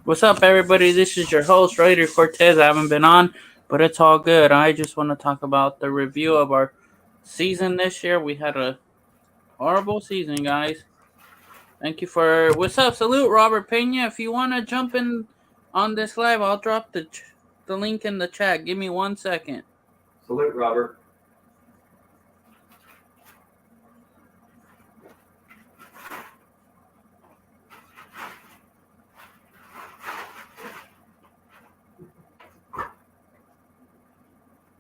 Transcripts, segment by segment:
What's up, everybody? This is your host, Raider Cortez. I haven't been on, but it's all good. I just want to talk about the review of our season this year. We had a horrible season, guys. Thank you for what's up. Salute, Robert Pena. If you want to jump in on this live, I'll drop the link in the chat. Give me 1 second. Salute, Robert.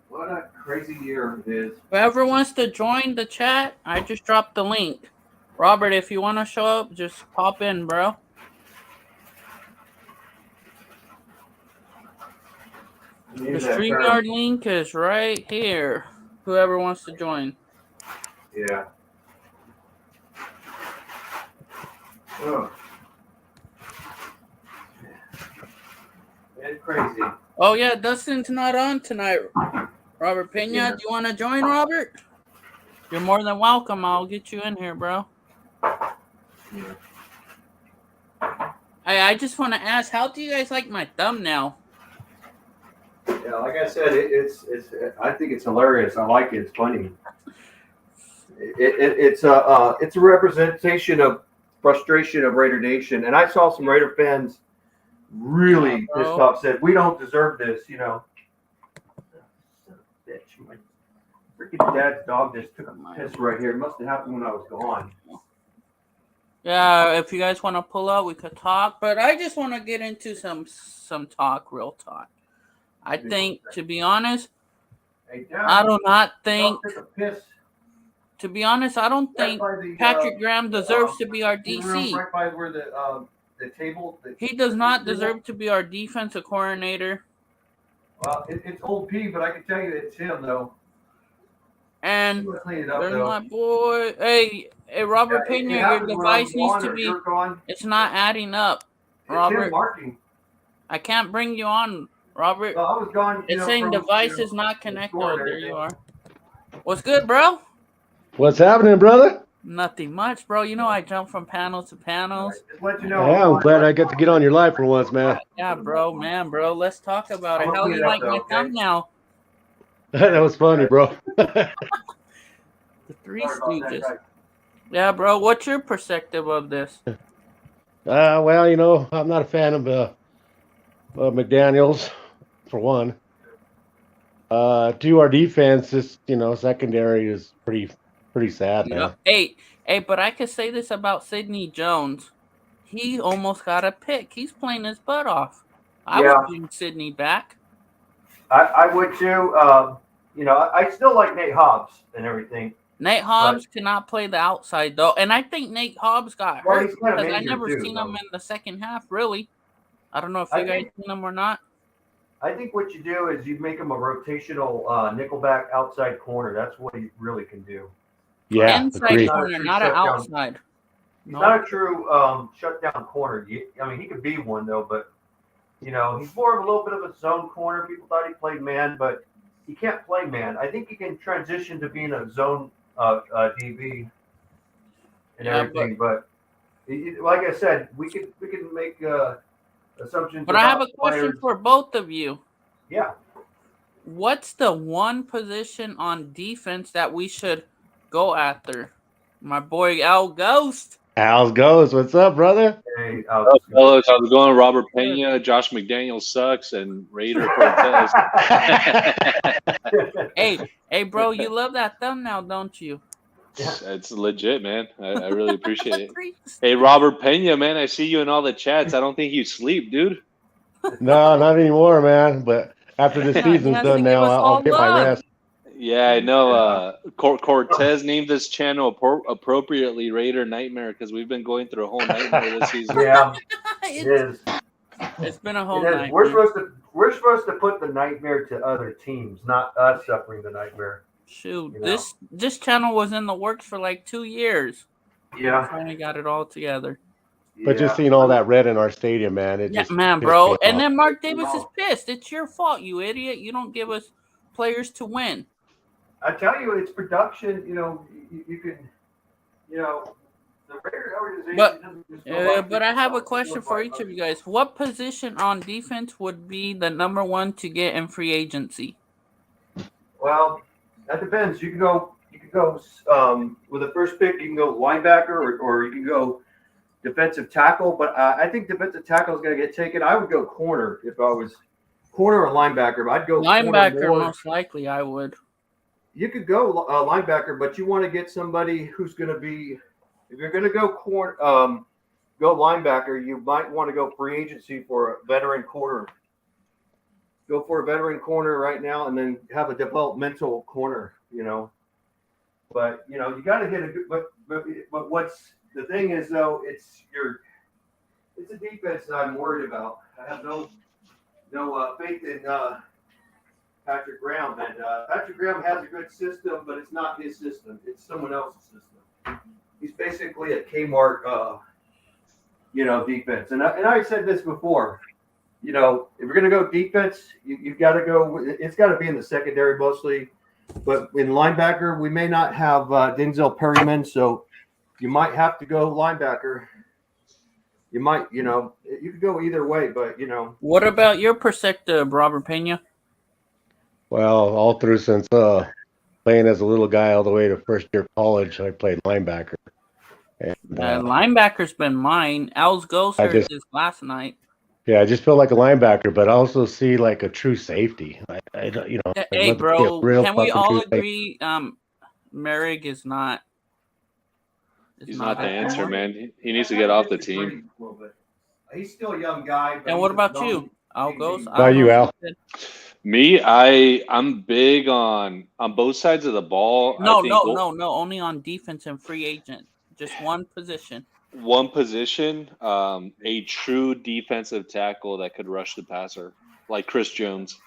What a crazy year it is. Whoever wants to join the chat, I just dropped the link. Robert, if you want to show up, just pop in, bro. The StreamYard link is right here. Whoever wants to join. Yeah. Oh. It's crazy. Oh, yeah, Dustin's not on tonight. Robert Pena, do you want to join, Robert? You're more than welcome. I'll get you in here, bro. Yeah. I just want to ask, how do you guys like my thumbnail? Yeah, like I said, it's. I think it's hilarious. I like it. It's funny. It's a representation of frustration of Raider Nation, and I saw some Raider fans really pissed off. Said we don't deserve this, you know. Bitch, my freaking dad's dog just took a piss right here. It must have happened when I was gone. Yeah, if you guys want to pull up, we could talk. But I just want to get into some talk, real talk. I think, to be honest, I do not think. To be honest, I don't think Patrick Graham deserves to be our DC. Right by where the table. He does not deserve to be our defensive coordinator. Well, it's Old P, but I can tell you it's him though. And there's my boy. Hey, Robert Pena, your device needs to be. It's not adding up, Robert. I can't bring you on, Robert. Well, I was gone. It's saying device is not connected. Oh, there you are. What's good, bro? What's happening, brother? Nothing much, bro. You know I jump from panels to panels. Yeah, I'm glad I get to get on your live for once, man. Yeah, bro, Let's talk about it. How do you like my thumbnail? That was funny, bro. The Three Stooges. Yeah, bro. What's your perspective of this? Well, you know, I'm not a fan of McDaniels, for one. To our defense, this, you know, secondary is pretty sad, man. Hey, but I could say this about Sidney Jones. He almost got a pick. He's playing his butt off. I would bring Sidney back. I would too. You know, I still like Nate Hobbs and everything. Nate Hobbs cannot play the outside, though. And I think Nate Hobbs got hurt because I never seen him in the second half, really. I don't know if you guys seen him or not. I think what you do is you make him a rotational nickelback outside corner. That's what he really can do. Yeah, inside corner, not an outside. He's not a true shutdown corner. I mean, he could be one, though, but, you know, he's more of a little bit of a zone corner. People thought he played man, but he can't play man. I think he can transition to being a zone DB and everything. But like I said, we can make assumptions. But I have a question for both of you. Yeah. What's the one position on defense that we should go after? My boy Al Ghost. Al Ghost, what's up, brother? Hey, fellas, how's it going? Robert Pena, Josh McDaniels sucks, and Raider Cortez. hey, bro, you love that thumbnail, don't you? It's legit, man. I really appreciate it. Hey, Robert Pena, man, I see you in all the chats. I don't think you sleep, dude. No, not anymore, man. But after this season's done now, I'll get my rest. Yeah, I know. Cortez named this channel appropriately Raider Nightmare because we've been going through a whole nightmare this season. Yeah, it is. It's been a whole nightmare. We're supposed to put the nightmare to other teams, not us suffering the nightmare. Shoot, you know? This channel was in the works for like 2 years. Yeah, we finally got it all together. But just seeing all that red in our stadium, man, it just bro. And then Mark Davis is pissed. It's your fault, you idiot. You don't give us players to win. I tell you, it's production. You know, you can, you know, the Raiders. But I have a question for each of you guys. What position on defense would be the number one to get in free agency? Well, that depends. You can go with the first pick. You can go linebacker, or you can go defensive tackle. But I think defensive tackle is going to get taken. I would go corner if I was corner or linebacker. But I'd go linebacker most likely. I would. You could go linebacker, but you want to get somebody who's going to be. If you're going to go go linebacker, you might want to go free agency for a veteran corner. Go for a veteran corner right now, and then have a developmental corner. But you got to hit a good. But what's the thing is though, it's a defense that I'm worried about. I have no faith in Patrick Graham, and Patrick Graham has a good system, but it's not his system. It's someone else's system. He's basically a Kmart, defense. And I said this before. If you're going to go defense, you've got to go. It's got to be in the secondary mostly. But in linebacker, we may not have Denzel Perryman, so you might have to go linebacker. You might, you could go either way, but What about your perspective, Robert Pena? Well, all through since playing as a little guy all the way to first year college, I played linebacker. And, linebacker's been mine. Al's Ghost heard this last night. Yeah, I just feel like a linebacker, but I also see like a true safety. Hey, bro, can we all agree? Merrick is not. He's not the answer, man. He needs to get off the team. He's still a young guy. And what about you, Al Ghost? How about you, Al? Me, I'm big on both sides of the ball. No. Only on defense and free agent. Just one position. One position, a true defensive tackle that could rush the passer, like Chris Jones.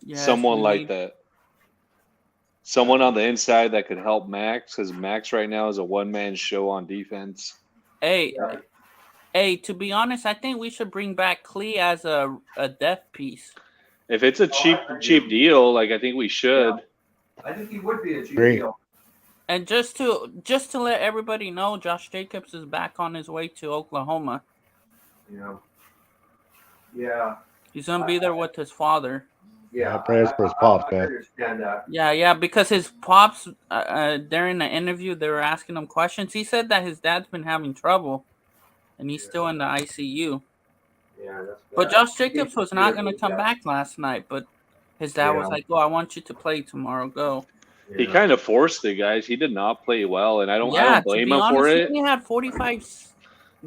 Yes, someone like that. Someone on the inside that could help Max, because Max right now is a one-man show on defense. Hey, to be honest, I think we should bring back Klee as a depth piece. If it's a cheap deal, like I think we should. Yeah. I think he would be a cheap deal. And just to let everybody know, Josh Jacobs is back on his way to Oklahoma. Yeah. He's gonna be there with his father. Yeah, prayers for his pops, man. I understand that. Yeah, because his pops, during the interview, they were asking him questions. He said that his dad's been having trouble, and he's still in the ICU. Yeah, that's bad. But Josh Jacobs was not going to come back last night, but his dad was like, "Oh, I want you to play tomorrow. Go." Yeah. He kind of forced it, guys. He did not play well, and I don't blame him for it. He had 45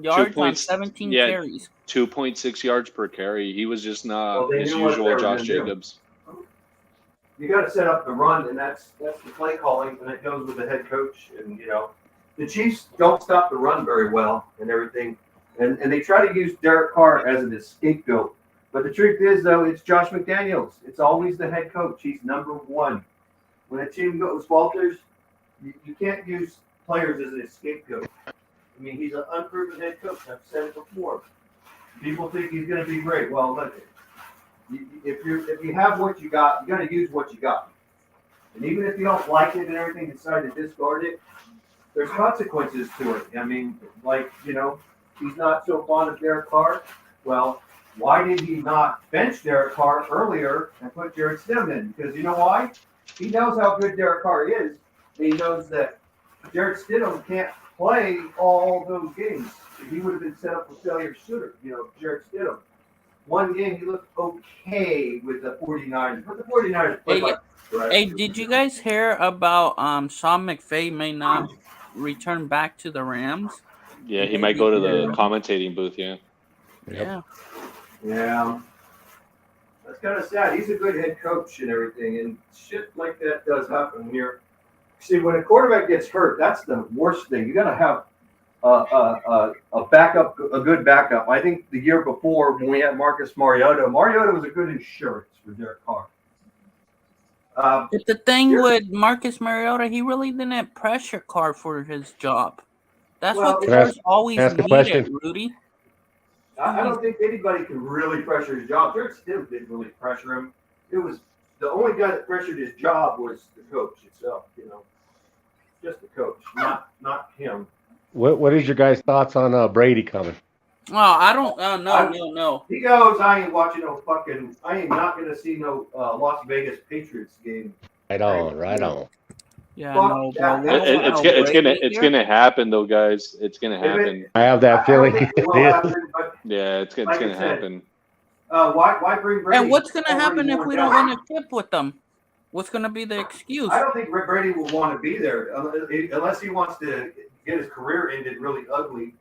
yards on 17 carries. 2.6 yards per carry. He was just not his usual Josh Jacobs. You got to set up the run, and that's the play calling, and it goes with the head coach. And the Chiefs don't stop the run very well and everything, and they try to use Derek Carr as an scapegoat. But the truth is, though, it's Josh McDaniels. It's always the head coach. He's number one. When a team goes falters, you can't use players as a scapegoat. I mean, he's an unproven head coach. I've said it before. People think he's going to be great. Well, look, if you have what you got, you got to use what you got. And even if you don't like it and everything, decide to discard it, there's consequences to it. I mean, he's not so fond of Derek Carr. Well, why did he not bench Derek Carr earlier and put Jarrett Stidham in? Because you know why? He knows how good Derek Carr is. And he knows that Jarrett Stidham can't play all those games. He would have been set up for failure sooner. Jarrett Stidham. One game he looked okay with the 49ers, but the 49ers played Hey, did you guys hear about Sean McVay may not return back to the Rams? Yeah, he might go to the commentating booth, yeah. Yeah. That's kind of sad. He's a good head coach and everything, and shit like that does happen when a quarterback gets hurt, that's the worst thing. You got to have a backup, a good backup. I think the year before when we had Marcus Mariota was a good insurance for Derek Carr. But the thing with Marcus Mariota, he really didn't pressure Carr for his job. That's what Carr's always needed, Rudy. I don't think anybody can really pressure his job. Jarrett Stidham didn't really pressure him. It was the only guy that pressured his job was the coach itself. Just the coach, not him. What is your guys' thoughts on Brady coming? Oh, I don't. No. He goes, I ain't watching no fucking. I ain't not gonna see no Las Vegas Patriots game. Right on. Yeah, Fuck no, that. bro. We don't want no It's Brady here. gonna happen though, guys. It's gonna If it- happen. I have that I feeling. don't think it will happen, but Yeah, it's Like I gonna said, happen. why bring Brady? And what's gonna Already happen if worn we down. don't win a chip with them? What's gonna be the excuse? I don't think Rick Brady will want to be there unless he wants to get his career ended really ugly,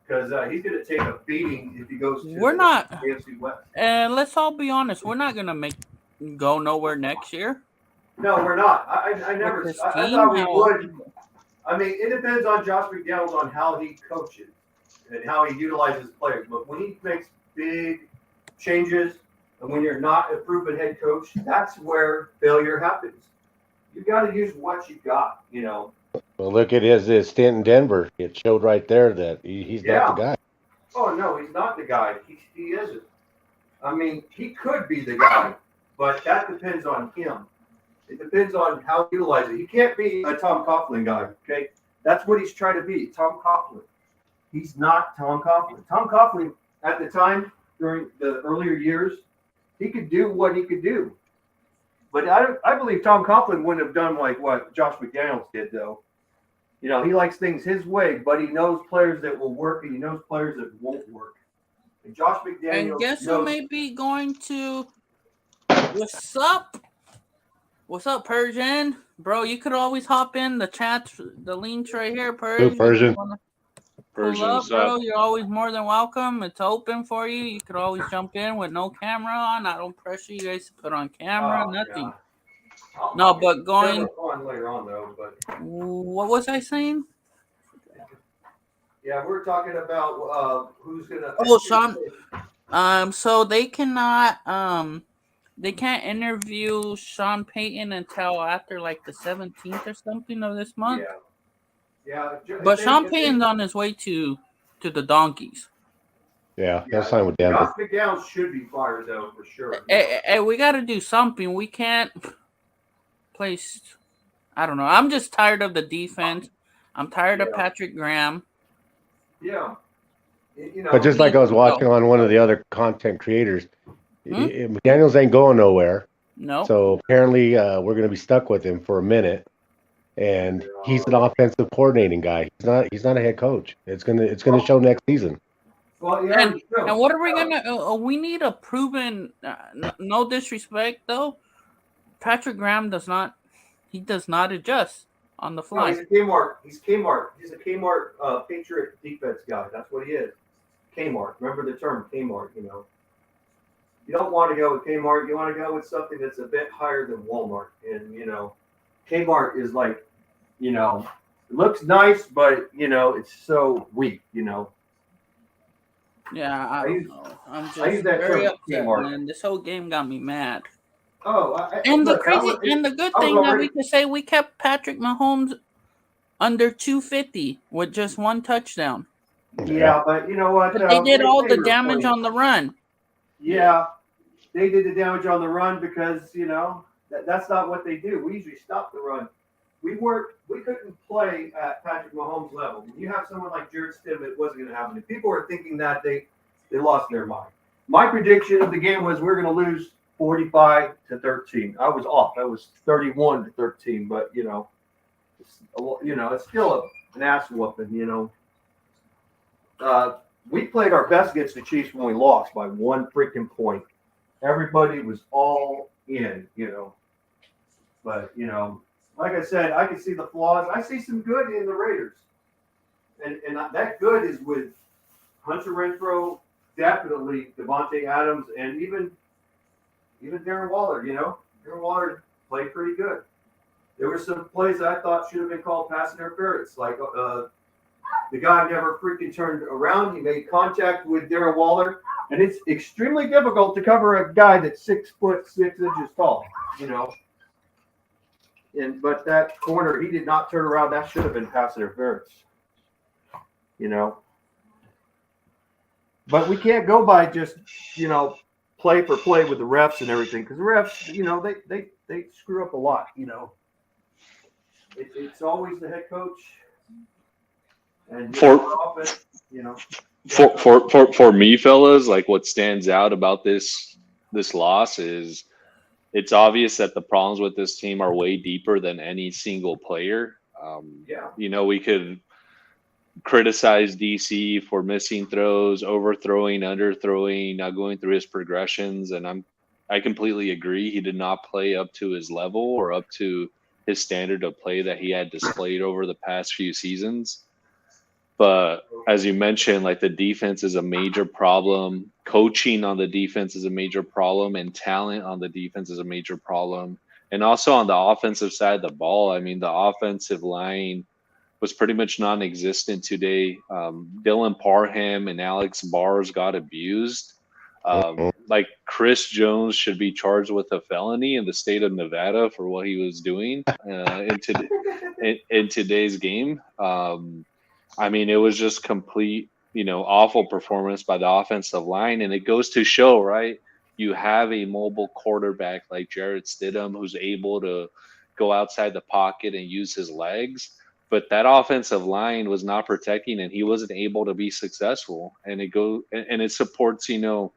because he's going to take a beating if he goes to We're not. AFC West. And let's all be honest, we're not gonna go nowhere next year. No, we're not. I never. With this I team, thought we how- would. I mean, it depends on Josh McDaniels on how he coaches and how he utilizes players. But when he makes big changes and when you're not a proven head coach, that's where failure happens. You got to use what you got. You know. Well, look at his stint in Denver. It showed right there that he's not the guy. Oh no, he's not the guy. He isn't. I mean, he could be the guy, but that depends on him. It depends on how he utilizes it. He can't be a Tom Coughlin guy, okay? That's what he's trying to be, Tom Coughlin. He's not Tom Coughlin. Tom Coughlin, at the time, during the earlier years, he could do what he could do. But I believe Tom Coughlin wouldn't have done like what Josh McDaniels did, though. You know, he likes things his way, but he knows players that will work and he knows players that won't work. And Josh McDaniels And guess who knows, may be going to? What's up? What's up, Persian? Bro, you could always hop in the chat. The link's right here, Persian. Persian. If you wanna Persian, pull up, what's up? bro, you're always more than welcome. It's open for you. You could always jump in with no camera on. I don't pressure you guys to put on camera. Oh, nothing. yeah. No, but going. On later on though, but What was I saying? yeah, we're talking about who's gonna. Oh, Sean. So they cannot. They can't interview Sean Payton until after like the 17th or something of this month. Yeah. But Sean Payton's on his way to the Donkeys. Yeah, that's fine with Denver. Josh McDaniels should be fired though for sure. Hey, we got to do something. We can't place. I don't know. I'm just tired of the defense. I'm tired of Patrick Graham. Yeah. You know, But just like I was watching on one of the other content creators, McDaniels ain't going nowhere. No. So apparently we're going to be stuck with him for a minute. And he's an offensive coordinating guy. He's not a head coach. It's gonna show next season. Well, yeah. And what are we gonna? We need a proven. No disrespect though, Patrick Graham does not. He does not adjust on the fly. No, he's a Kmart. He's Kmart. He's a Kmart Patriot defense guy. That's what he is. Kmart. Remember the term Kmart. You know. You don't want to go with Kmart. You want to go with something that's a bit higher than Walmart. And you know, Kmart is like, you know, it looks nice, but you know, it's so weak. You know. Yeah, I don't know. I'm I use just that very term, upset, Kmart. man. This whole game got me mad. Oh, And the look, crazy and the good thing that we could say we kept Patrick Mahomes under 250 with just one touchdown. Yeah, but you know what? But they did all the were damage playing. on the run. Yeah, they did the damage on the run because you know that's not what they do. We usually stop the run. We couldn't play at Patrick Mahomes' level. When you have someone like Jared Stidham, it wasn't going to happen. If people were thinking that, they lost their mind. My prediction of the game was we're going to lose 45-13. I was off. That was 31-13. But you know, it's still an ass whooping. You know, we played our best against the Chiefs when we lost by one freaking point. Everybody was all in. You know, but you know. Like I said, I can see the flaws. I see some good in the Raiders. And that good is with Hunter Renfrow, definitely Devontae Adams, and even Darren Waller, you know. Darren Waller played pretty good. There were some plays I thought should have been called pass interference. Like the guy never freaking turned around. He made contact with Darren Waller. And it's extremely difficult to cover a guy that's 6'6" tall, you know. But that corner, he did not turn around. That should have been pass interference, you know. But we can't go by just, you know, play for play with the refs and everything, because the refs, you know, they screw up a lot, you know. It's always the head coach. And For- offense, For me, fellas, like what stands out about this loss is it's obvious that the problems with this team are way deeper than any single player. Yeah. We could criticize DC for missing throws, overthrowing, underthrowing, not going through his progressions, and I completely agree. He did not play up to his level or up to his standard of play that he had displayed over the past few seasons. But as you mentioned, like the defense is a major problem. Coaching on the defense is a major problem, and talent on the defense is a major problem. And also on the offensive side of the ball, I mean, the offensive line was pretty much non-existent today. Dylan Parham and Alex Bars got abused. Like Chris Jones should be charged with a felony in the state of Nevada for what he was doing in today's game. I mean, it was just complete, awful performance by the offensive line. And it goes to show, right? You have a mobile quarterback like Jarrett Stidham who's able to go outside the pocket and use his legs. But that offensive line was not protecting, and he wasn't able to be successful. And it supports, the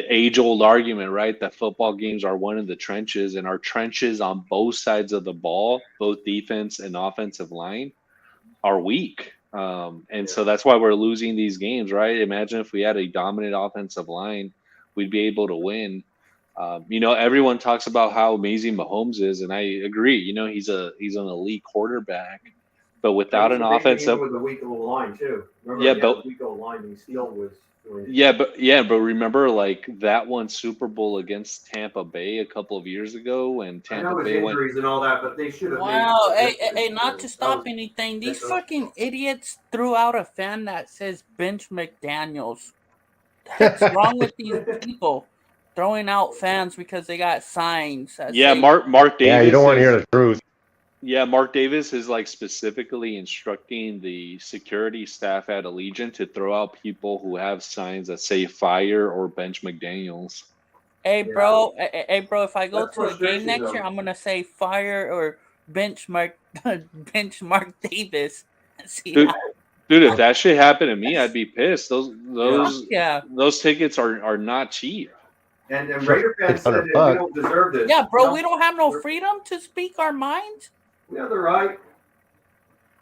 age-old argument, right? That football games are won in the trenches, and our trenches on both sides of the ball, both defense and offensive line, are weak. So that's why we're losing these games, right? Imagine if we had a dominant offensive line, we'd be able to win. Everyone talks about how amazing Mahomes is, and I agree. He's an elite quarterback, but without an offensive, with a weak little line too. Remember, yeah, but weak old line, he still was. But remember, like that one Super Bowl against Tampa Bay a couple of years ago, when Tampa Bay went injuries and all that, but they should have. Wow, hey, not to stop anything. These fucking idiots threw out a fan that says Bench McDaniels. What's wrong with these people throwing out fans because they got signs? That say, Mark Davis. Yeah, you don't want to hear the truth. Yeah, Mark Davis is like specifically instructing the security staff at Allegiant to throw out people who have signs that say fire or Bench McDaniels. Hey, bro, if I go to a game next year, I'm gonna say fire or bench Mark Davis. Dude, if that shit happened to me, I'd be pissed. Those tickets are not cheap. And Raider fans said that we don't deserve this. Yeah, bro, we don't have no freedom to speak our minds. Yeah, they're right.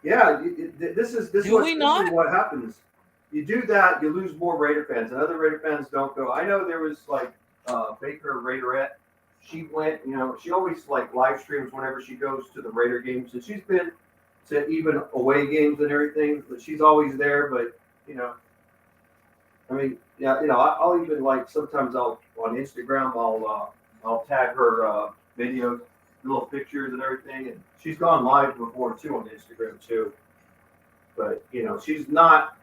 Yeah, this is what happens. You do that, you lose more Raider fans, and other Raider fans don't go. I know there was like Baker Raiderette. She went, she always like live streams whenever she goes to the Raider games, and she's been to even away games and everything. But she's always there. But I mean, yeah, I'll even like sometimes I'll on Instagram I'll tag her videos, little pictures and everything, and she's gone live before too on Instagram too. But she's not.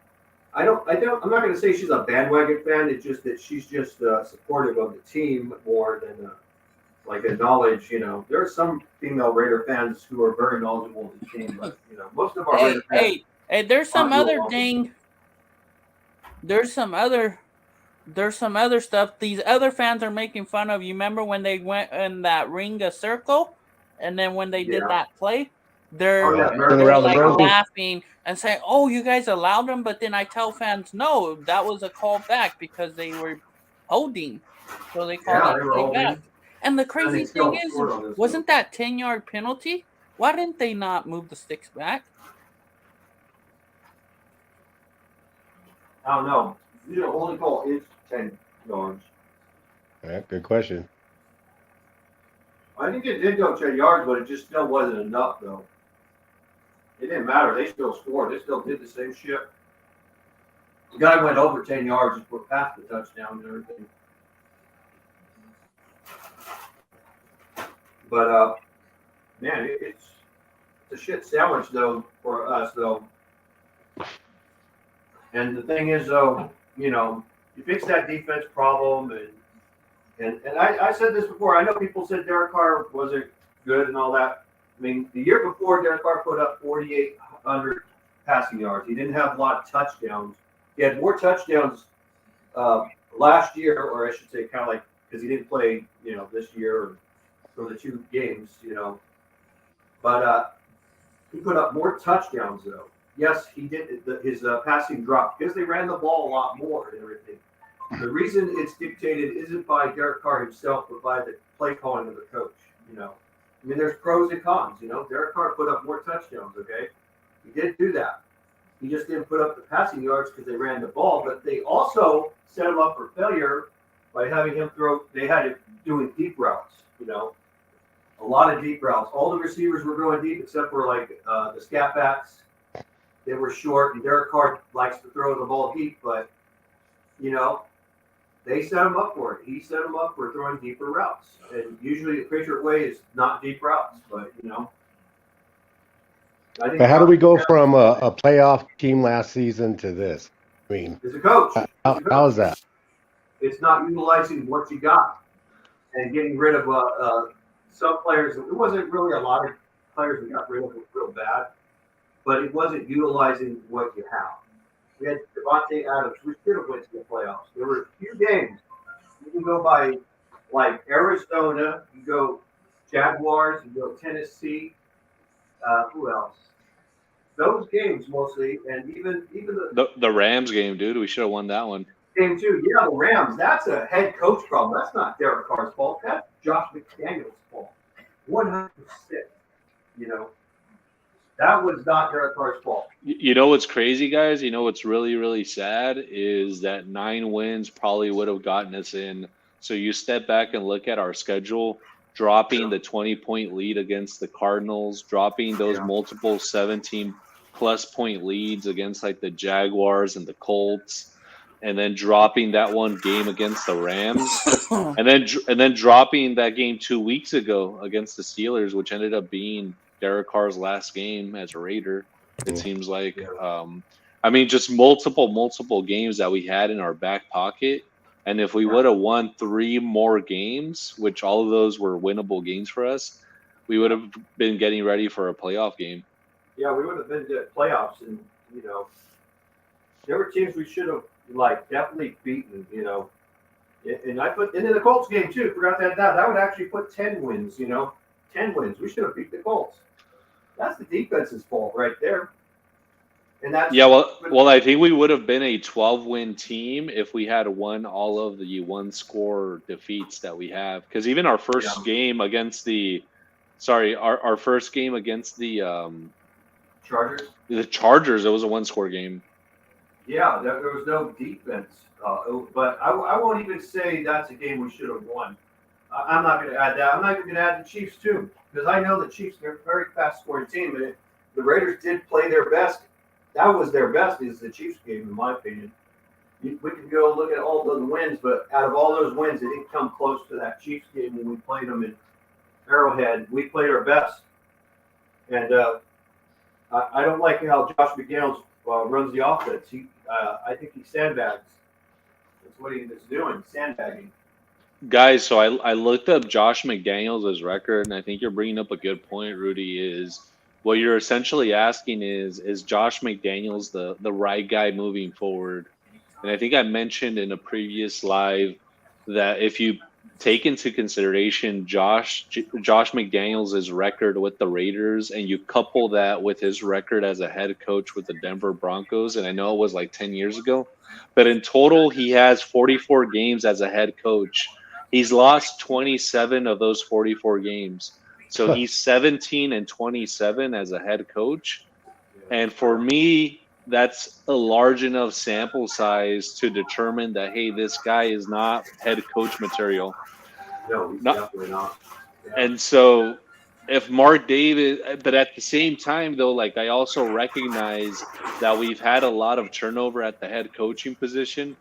I'm not going to say she's a bandwagon fan. It's just that she's just supportive of the team more than like a knowledge. There are some female Raider fans who are very knowledgeable of the team, but most of our Raider fans. Hey, there's some other thing. There's some other stuff. These other fans are making fun of. You remember when they went in that ring a circle, and then when they did that play, they're like laughing and saying, "Oh, you guys allowed them," but then I tell fans, "No, that was a call back because they were holding, so they called that play back." And the crazy thing is, wasn't that 10-yard penalty? Why didn't they not move the sticks back? I don't know. Only goal is 10 yards. Yeah, good question. I think it did go 10 yards, but it just still wasn't enough, though. It didn't matter. They still scored. They still did the same shit. The guy went over 10 yards and put past the touchdown and everything. But, man, it's a shit sandwich, though, for us, though. And the thing is, though, you fix that defense problem, and I said this before. I know people said Derek Carr wasn't good and all that. I mean, the year before, Derek Carr put up 4,800 passing yards. He didn't have a lot of touchdowns. He had more touchdowns last year, or I should say, kind of like because he didn't play, this year for the two games, But He put up more touchdowns, though. Yes, he did. His passing dropped because they ran the ball a lot more and everything. The reason it's dictated isn't by Derek Carr himself, but by the play calling of the coach. I mean, there's pros and cons. Derek Carr put up more touchdowns. Okay, he did do that. He just didn't put up the passing yards because they ran the ball, but they also set him up for failure by having him throw. They had him doing deep routes. A lot of deep routes. All the receivers were going deep except for the scat backs. They were short, and Derek Carr likes to throw the ball deep, but they set him up for it. He set him up for throwing deeper routes, and usually the Patriot way is not deep routes, but I think. But how do we go from a playoff team last season to this? I mean, as a coach, how is that? It's not utilizing what you got and getting rid of some players. It wasn't really a lot of players we got rid of real bad, but it wasn't utilizing what you have. We had Devontae Adams. We should have went to the playoffs. There were a few games. You can go by like Arizona. You go Jaguars. You go Tennessee. Who else? Those games mostly, and even the Rams game, dude. We should have won that one. Game too. Yeah, the Rams. That's a head coach problem. That's not Derek Carr's fault. That's Josh McDaniels' fault. 100%. That was not Derek Carr's fault. You know what's crazy, guys? You know what's really, really sad is that 9 wins probably would have gotten us in. So you step back and look at our schedule, dropping the 20-point lead against the Cardinals, dropping those multiple 17-plus point leads against like the Jaguars and the Colts, and then dropping that one game against the Rams, and then dropping that game 2 weeks ago against the Steelers, which ended up being Derek Carr's last game as a Raider. It seems like, I mean, just multiple games that we had in our back pocket. And if we would have won 3 more games, which all of those were winnable games for us, we would have been getting ready for a playoff game. Yeah, we would have been to playoffs, and there were teams we should have definitely beaten. And then the Colts game too. Forgot that would actually put 10 wins. 10 wins. We should have beat the Colts. That's the defense's fault right there. And that's well, I think we would have been a 12-win team if we had won all of the one-score defeats that we have. Because even our first game against our first game against the Chargers. The Chargers, it was a one-score game. Yeah, there was no defense. But I won't even say that's a game we should have won. I'm not going to add that. I'm not even going to add the Chiefs too, because I know the Chiefs are a very fast-scoring team, and the Raiders did play their best. That was their best, is the Chiefs game, in my opinion. We can go look at all the wins, but out of all those wins, it didn't come close to that Chiefs game when we played them in Arrowhead. We played our best. And I don't like how Josh McDaniels runs the offense. I think he sandbags. That's what he is doing, sandbagging. Guys, so I looked up Josh McDaniels' record, and I think you're bringing up a good point, Rudy, is what you're essentially asking is Josh McDaniels the right guy moving forward? And I think I mentioned in a previous live that if you take into consideration Josh McDaniels' record with the Raiders and you couple that with his record as a head coach with the Denver Broncos, and I know it was like 10 years ago, but in total he has 44 games as a head coach. He's lost 27 of those 44 games. So he's 17-27 as a head coach. And for me, that's a large enough sample size to determine that, hey, this guy is not head coach material. No, he's definitely not. Yeah. And so if Mark Davis, but at the same time, though, like I also recognize that we've had a lot of turnover at the head coaching position.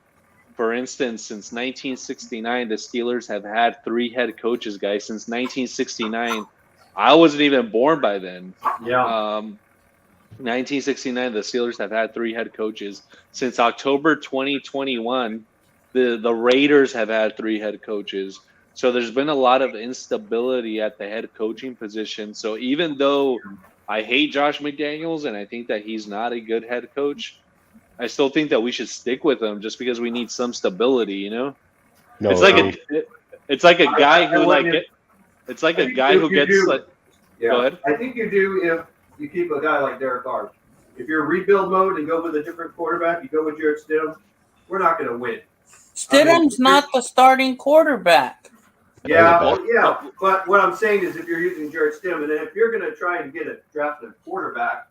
For instance, since 1969, the Steelers have had 3 head coaches, guys. Since 1969, I wasn't even born by then. Yeah. 1969, the Steelers have had 3 head coaches. Since October 2021, the Raiders have had 3 head coaches. So there's been a lot of instability at the head coaching position. So even though I hate Josh McDaniels and I think that he's not a good head coach, I still think that we should stick with him just because we need some stability, No, it's like a guy who like. It's like a guy who gets like. Yeah, Go ahead. I think you do you keep a guy like Derek Carr. If you're rebuild mode and go with a different quarterback, you go with Jarrett Stidham, we're not going to win. Stidham's not the starting quarterback. Yeah, but what I'm saying is if you're using Jarrett Stidham, and then if you're going to try and get a drafted quarterback,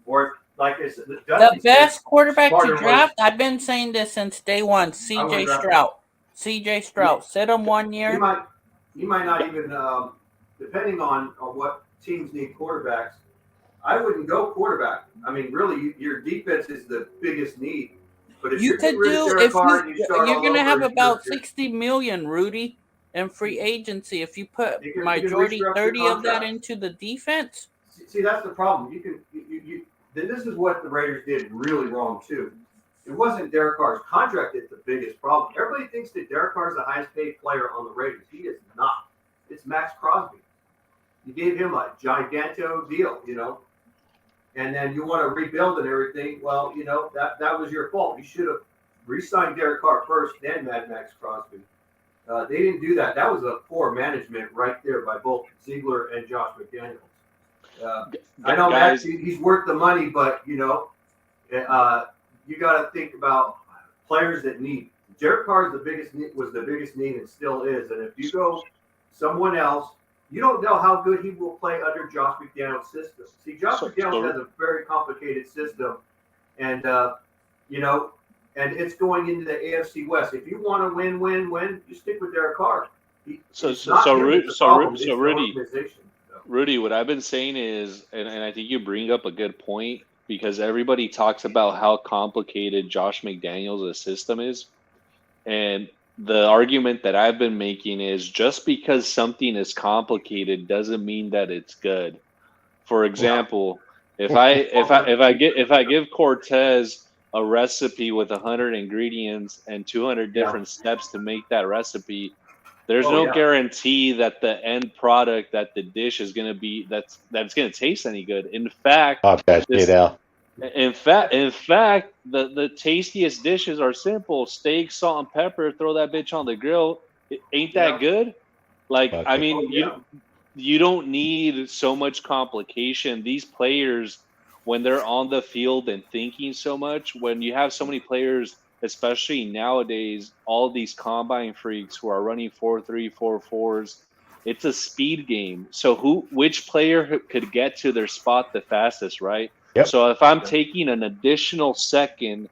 or like I said, the best quarterback to draft, I've been saying this since day one, C.J. Stroud. C.J. Stroud. Sit him 1 year. He might not even, depending on what teams need quarterbacks, I wouldn't go quarterback. I mean, really, your defense is the biggest need. But if you could do, if you're going to have about $60 million, Rudy, in free agency, if you put majority 30 of that into the defense. See, that's the problem. This is what the Raiders did really wrong too. It wasn't Derek Carr's contract that's the biggest problem. Everybody thinks that Derek Carr is the highest paid player on the Raiders. He is not. It's Max Crosby. You gave him a giganto deal, and then you want to rebuild and everything. Well, that was your fault. You should have re-signed Derek Carr first, then Max Crosby. They didn't do that. That was a poor management right there by both Ziegler and Josh McDaniels. I know Max, he's worth the money, but you got to think about players that need. Derek Carr was the biggest need and still is. And if you go someone else, you don't know how good he will play under Josh McDaniels' system. See, Josh McDaniels has a very complicated system, and and it's going into the AFC West. If you want to win, you stick with Derek Carr. Rudy, what I've been saying is, and I think you bring up a good point, because everybody talks about how complicated Josh McDaniels' system is. And the argument that I've been making is just because something is complicated doesn't mean that it's good. For example, if I give Cortez a recipe with 100 ingredients and 200 different steps to make that recipe, there's no guarantee that the end product, that the dish is going to be that's going to taste any good. In fact, the tastiest dishes are simple: steak, salt, and pepper. Throw that bitch on the grill. Ain't that good? You don't need so much complication. These players, when they're on the field and thinking so much, when you have so many players, especially nowadays, all these combine freaks who are running 4.3, 4.4s, it's a speed game. So which player could get to their spot the fastest, right? Yep. So if I'm taking an additional second,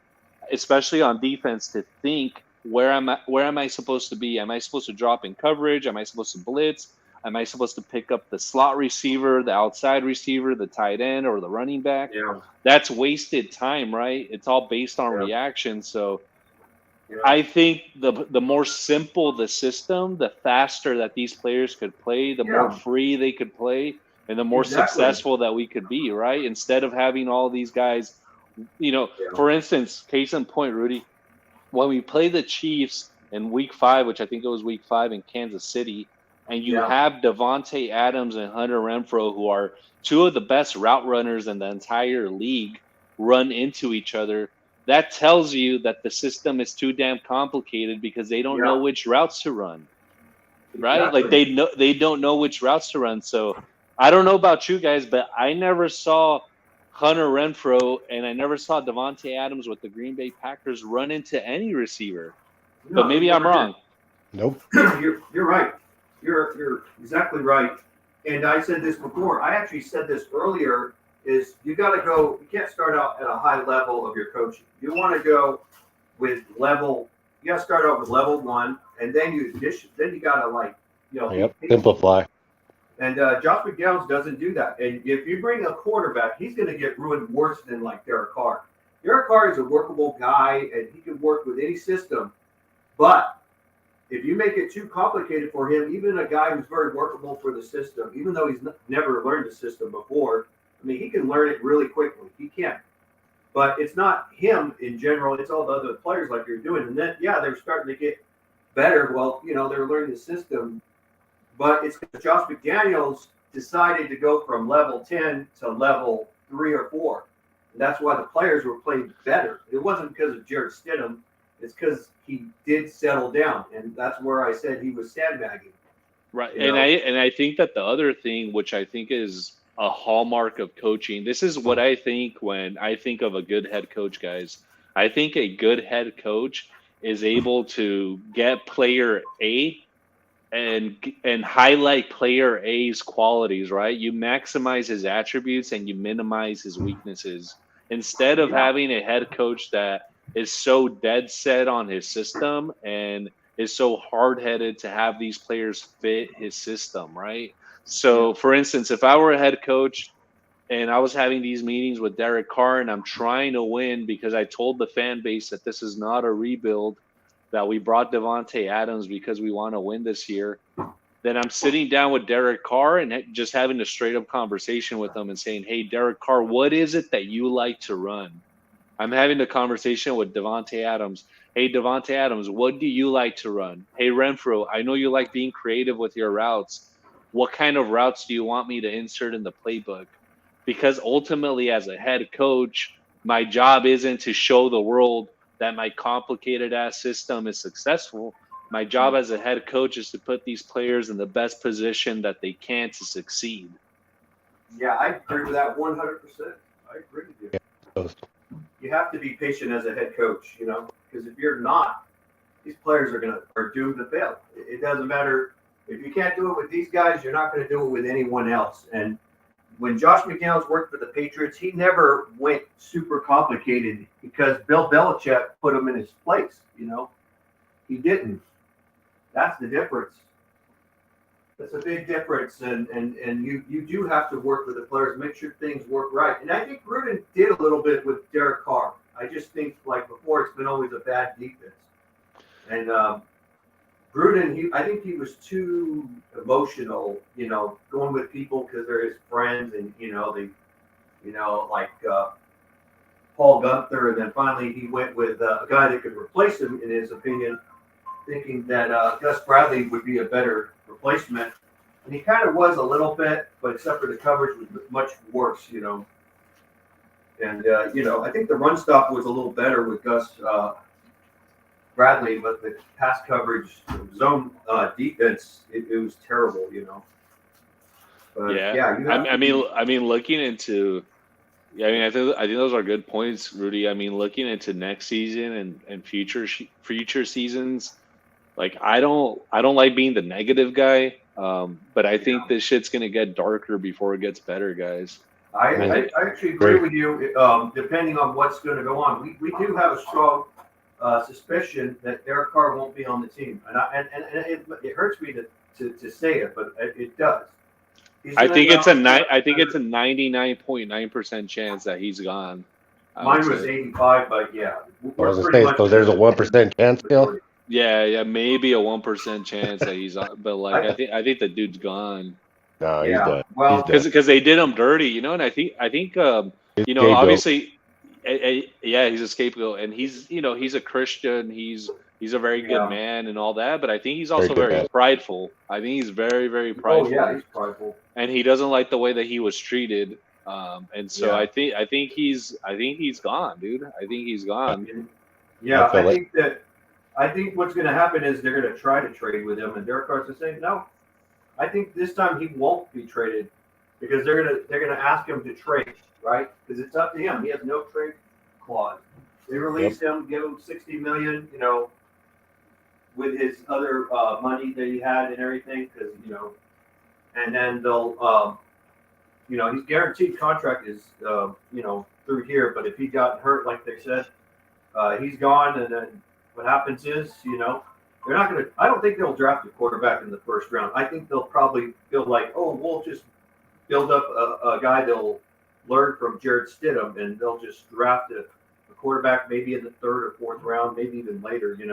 especially on defense, to think, where am I supposed to be? Am I supposed to drop in coverage? Am I supposed to blitz? Am I supposed to pick up the slot receiver, the outside receiver, the tight end, or the running back? Yeah. That's wasted time, right? It's all based on reaction. So I think the more simple the system, the faster that these players could play, the more free they could play, and the more successful that we could be, right? Instead of having all these guys, for instance, case in point, Rudy, when we play the Chiefs in week 5, which I think it was week 5 in Kansas City, and you have Devontae Adams and Hunter Renfrow, who are two of the best route runners in the entire league, run into each other, that tells you that the system is too damn complicated because they don't know which routes to run, right? Exactly. Like they don't know which routes to run. So I don't know about you guys, but I never saw Hunter Renfrow and I never saw Devontae Adams with the Green Bay Packers run into any receiver. But maybe I'm wrong. Nope. You're right. You're exactly right. And I said this before. I actually said this earlier. Is you got to go. You can't start out at a high level of your coaching. You want to go with level. You got to start out with level 1, and then you got to simplify. And Josh McDaniels doesn't do that. And if you bring a quarterback, he's going to get ruined worse than like Derek Carr. Derek Carr is a workable guy, and he can work with any system. But if you make it too complicated for him, even a guy who's very workable for the system, even though he's never learned the system before, I mean, he can learn it really quickly. He can. But it's not him in general. It's all the other players like you're doing. And then, they're starting to get better. Well, they're learning the system. But it's because Josh McDaniels decided to go from level 10 to level 3 or 4. And that's why the players were playing better. It wasn't because of Jarrett Stidham. It's because he did settle down. And that's where I said he was sandbagging. Right. And I think that the other thing, which I think is a hallmark of coaching. This is what I think when I think of a good head coach, guys. I think a good head coach is able to get player A and highlight player A's qualities, right? You maximize his attributes and you minimize his weaknesses. Instead of having a head coach that is so dead set on his system and is so hard-headed to have these players fit his system, right? So, for instance, if I were a head coach and I was having these meetings with Derek Carr and I'm trying to win because I told the fan base that this is not a rebuild, that we brought Davante Adams because we want to win this year, then I'm sitting down with Derek Carr and just having a straight-up conversation with him and saying, hey, Derek Carr, what is it that you like to run? I'm having a conversation with Davante Adams. Hey, Davante Adams, what do you like to run? Hey, Renfro, I know you like being creative with your routes. What kind of routes do you want me to insert in the playbook? Because ultimately, as a head coach, my job isn't to show the world that my complicated ass system is successful. My job as a head coach is to put these players in the best position that they can to succeed. Yeah, I agree with that 100%. I agree with you. You have to be patient as a head coach, because if you're not, these players are doomed to fail. It doesn't matter if you can't do it with these guys, you're not going to do it with anyone else. And when Josh McDaniels worked for the Patriots, he never went super complicated because Bill Belichick put him in his place. He didn't. That's the difference. That's a big difference, and you do have to work with the players, make sure things work right. And I think Gruden did a little bit with Derek Carr. I just think, like before, it's been always a bad defense. And Gruden, I think he was too emotional, going with people because they're his friends, and like Paul Gunther, and then finally he went with a guy that could replace him, in his opinion, thinking that Gus Bradley would be a better replacement, and he kind of was a little bit, but except for the coverage was much worse, And I think the run stop was a little better with Gus Bradley, but the pass coverage, zone defense, it was terrible, But, I mean, looking into, I think those are good points, Rudy. I mean, looking into next season and future seasons, like I don't like being the negative guy, but I think this shit's gonna get darker before it gets better, guys. I actually agree with you. Depending on what's going to go on, we do have a strong suspicion that Derek Carr won't be on the team, and it hurts me to say it, but it does. I think it's a 99.9% chance that he's gone. Mine was 85, but yeah. I was gonna say, so there's a 1% chance still. Yeah, maybe a 1% chance that he's on, but like I think the dude's gone. No, he's done. Well, because they did him dirty, and I think obviously, he's a scapegoat, and he's a Christian, he's a very good man and all that, but I think he's also very prideful. I think he's very, very prideful. Oh yeah, he's prideful, and he doesn't like the way that he was treated. And so I think he's gone, dude. I think he's gone. Yeah, I think what's going to happen is they're going to try to trade with him, and Derek Carr's going to say no. I think this time he won't be traded because they're gonna ask him to trade, right? Because it's up to him. He has no trade clause. They release him, give him $60 million, with his other money that he had and everything, because and then they'll his guaranteed contract is through here, but if he got hurt, like they said, he's gone, and then what happens is they're not going to. I don't think they'll draft a quarterback in the first round. I think they'll probably feel like, we'll just build up a guy they'll learn from Jarrett Stidham, and they'll just draft a quarterback maybe in the third or fourth round, maybe even later. They're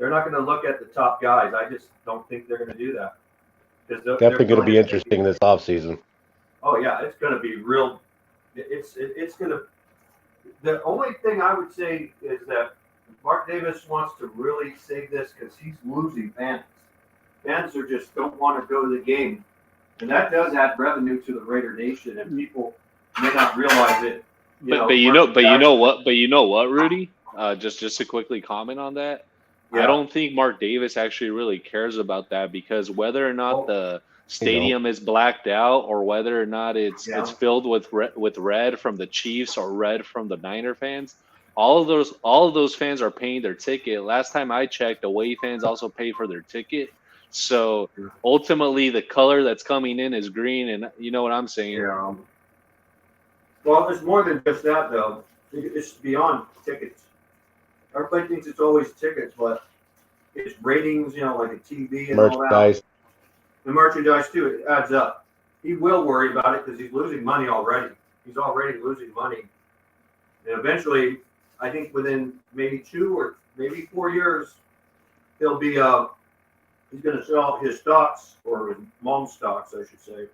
not going to look at the top guys. I just don't think they're going to do that. Definitely going to be interesting this offseason. Oh yeah, it's going to be real. It's going to. The only thing I would say is that Mark Davis wants to really save this because he's losing fans. Fans don't want to go to the game, and that does add revenue to the Raider Nation, and people may not realize it. But you know what, Rudy? Just to quickly comment on that, I don't think Mark Davis actually really cares about that, because whether or not stadium is blacked out, or whether or not it's filled with red from the Chiefs or red from the Niner fans. All of those fans are paying their ticket. Last time I checked, away fans also pay for their ticket. So ultimately, the color that's coming in is green, and you know what I'm saying. Yeah. Well, it's more than just that, though. It's beyond tickets. Everybody thinks it's always tickets, but it's ratings, like a TV and all that. The merchandise, too, it adds up. He will worry about it because he's losing money already. He's already losing money. And eventually, I think within maybe 2 or maybe 4 years, he'll be he's going to sell his stocks, or his mom's stocks, I should say.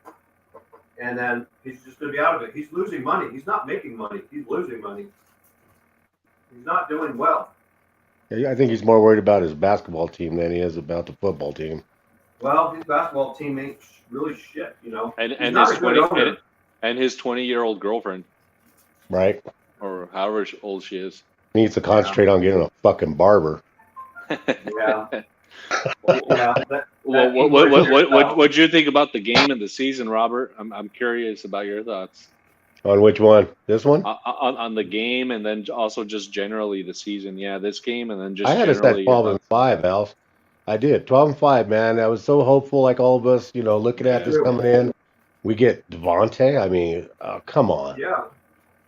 And then he's just going to be out of it. He's losing money. He's not making money. He's losing money. He's not doing well. Yeah, I think he's more worried about his basketball team than he is about the football team. Well, his basketball team ain't really shit, And his 20-year-old girlfriend, right? Or however old she is, He needs to concentrate on getting a fucking barber. Yeah. What do you think about the game and the season, Robert? I'm curious about your thoughts On which one? This one? on the game, and then also just generally the season. Yeah, this game, and then just I had us at 12-5, Al. I did 12-5, man. I was so hopeful, like all of us, looking at this coming in. We get Devontae. I mean, come on. Yeah.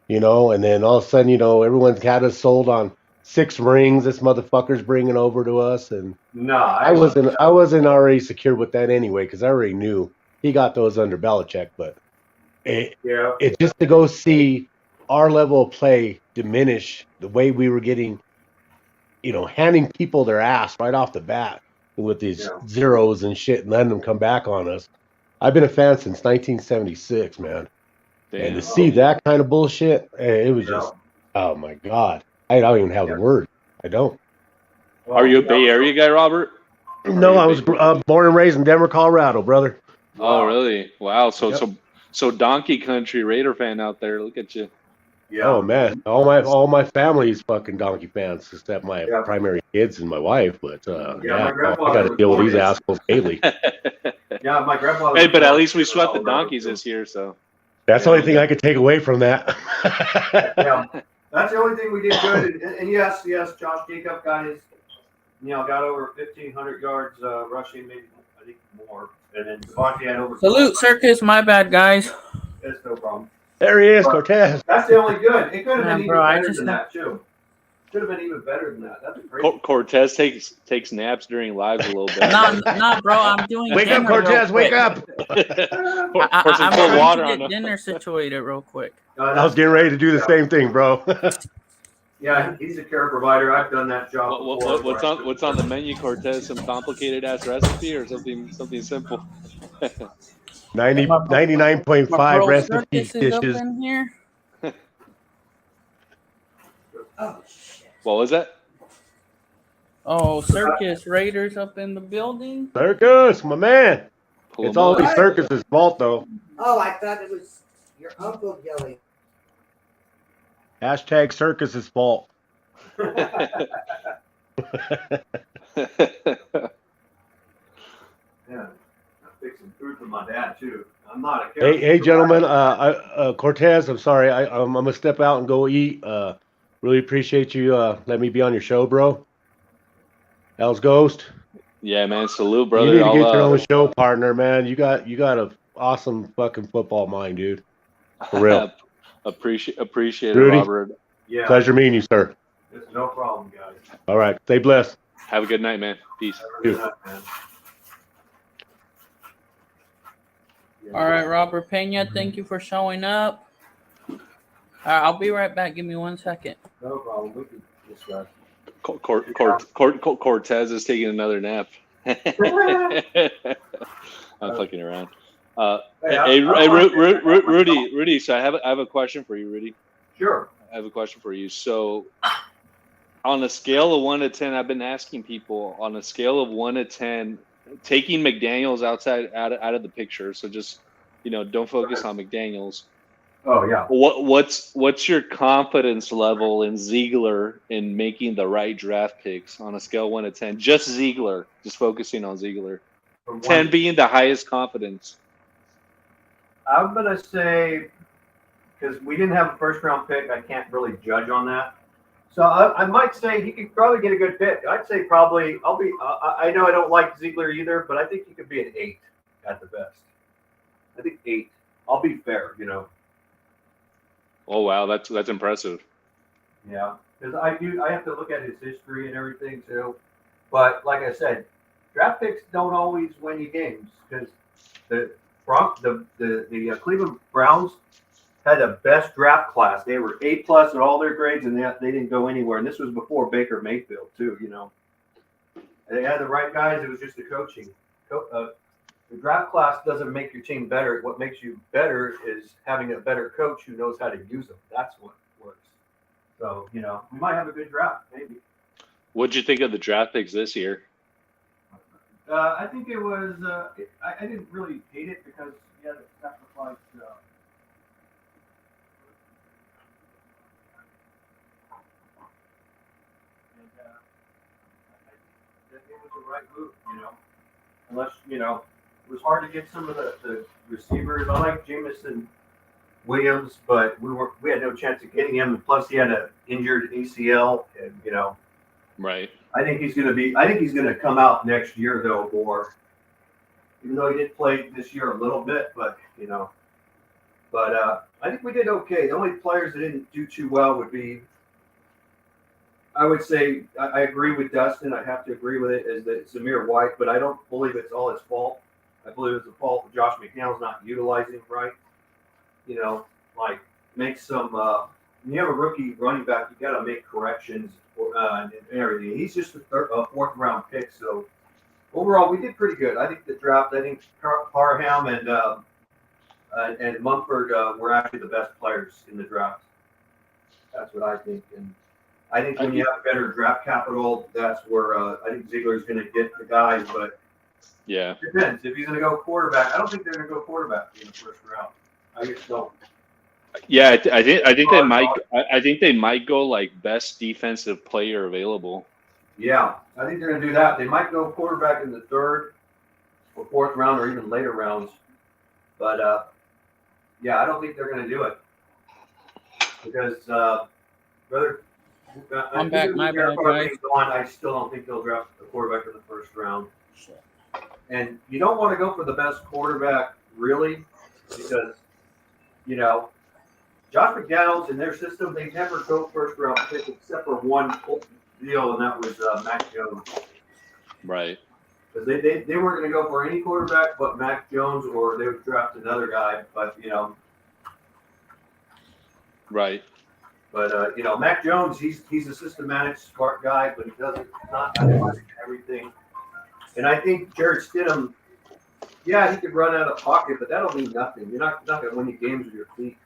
And then all of a sudden, everyone's had us sold on 6 rings. This motherfucker's bringing over to us, and no, I wasn't already secure with that anyway, because I already knew he got those under Belichick. But it's just to go see our level of play diminish the way we were getting, handing people their ass right off the bat with these zeros and shit, and letting them come back on us. I've been a fan since 1976, man. Damn. And to see that kind of bullshit, it was just, oh my God. I don't even have the word. I don't. Are you a Bay Area guy, Robert? No, I was born and raised in Denver, Colorado, brother. Oh, really? Wow. So Donkey Country Raider fan out there. Look at you. Yeah. Oh man, all my family's fucking Donkey fans, except my primary kids and my wife. But I got to deal with these assholes daily. Yeah, my grandfather. Hey, but at least we swept the donkeys this year, so. That's the only thing I could take away from that. Yeah, that's the only thing we did good. And yes, Josh Jacob got over 1,500 yards rushing, maybe I think more. And then Devontae had over. Salute, Circus. My bad, guys. That's no problem. There he is, Cortez. That's the only good. It could have been even better than that, too. Should have been even better than that. That's crazy. Cortez takes naps during lives a little bit. Nah, bro. I'm doing. Wake up, Cortez. Wake up. I'm trying to get dinner situated real quick. I was getting ready to do the same thing, bro. Yeah, he's a care provider. I've done that job before. What's on the menu, Cortez? Some complicated ass recipe or something simple? 99.5 recipe dishes. In here. Oh, shit. What was that? Oh, Circus Raiders up in the building. Circus, my man. It's always Circus's fault, though. Oh, I thought it was your uncle yelling. Hashtag Circus's fault. Yeah, I'm fixing food for my dad too. I'm not a care. Hey, gentlemen. Cortez, I'm sorry. I'm gonna step out and go eat. Really appreciate you letting me be on your show, bro. Al's Ghost. Yeah, man. Salute, brother. You need to get your own show partner, man. You got a awesome fucking football mind, dude. For real. Appreciate Rudy, it, Robert. Yeah. Pleasure meeting you, sir. It's no problem, guys. All right. Stay blessed. Have a good night, man. Peace. Good night, man. All right, Robert Pena, thank you for showing up. I'll be right back. Give me 1 second. No problem. We can discuss. Cortez is taking another nap. I'm fucking around. Rudy. So I have a question for you, Rudy. Sure. I have a question for you. So, on a scale of 1 to 10, I've been asking people on a scale of 1 to 10, taking McDaniels out of the picture. So just don't focus on McDaniels. Oh yeah. What's your confidence level in Ziegler in making the right draft picks on a scale of 1 to 10? Just Ziegler, just focusing on Ziegler. From 10 being the highest confidence. I'm gonna say, because we didn't have a first round pick, I can't really judge on that. So I might say he could probably get a good pick. I'd say probably I know I don't like Ziegler either, but I think he could be an 8 at the best. I think 8. I'll be fair, you know. Oh wow, that's impressive. Yeah, because I have to look at his history and everything too. But like I said, draft picks don't always win you games because the Cleveland Browns had the best draft class. They were A+ in all their grades, and they didn't go anywhere. And this was before Baker Mayfield too. You know, they had the right guys. It was just the coaching. The draft class doesn't make your team better. What makes you better is having a better coach who knows how to use them. That's what works. So you know, we might have a good draft, maybe. What'd you think of the draft picks this year? I think it was. I didn't really hate it because you had to sacrifice. It was the right move, you know. Unless you know, it was hard to get some of the receivers. I like Jameson Williams, but we had no chance of getting him. And plus, he had an injured ACL, and you know. Right. I think he's going to come out next year though, more. Even though he did play this year a little bit, but you know. But I think we did okay. The only players that didn't do too well would be. I would say I agree with Dustin. I have to agree with it. Is that Zamir White, but I don't believe it's all his fault. I believe it's the fault of Josh McDaniels not utilizing him right. You know, like make some. When you have a rookie running back, you got to make corrections and everything. He's just a fourth round pick, so overall we did pretty good. I think the draft. I think Parham and Mumford were actually the best players in the draft. That's what I think. And I think when you have better draft capital, that's where I think Ziegler's going to get the guys. But yeah, it depends. If he's going to go quarterback, I don't think they're going to go quarterback in the first round. I just don't. Yeah, I think they might. I think they might go like best defensive player available. Yeah, I think they're going to do that. They might go quarterback in the third or fourth round, or even later rounds. But yeah, I don't think they're going to do it because brother. I'm back. My bad, guys. I still don't think they'll draft a quarterback in the first round. And you don't want to go for the best quarterback, really, because, you know, Josh McDaniels in their system, they never go first round pick except for one deal, and that was Mac Jones. Right. Because they weren't going to go for any quarterback but Mac Jones, or they would draft another guy. But, you know. Right. But, you know, Mac Jones, he's a systematic, smart guy, but he doesn't not everything. And I think Jarrett Stidham, yeah, he could run out of pocket, but that'll mean nothing. You're not going to win you games with your feet.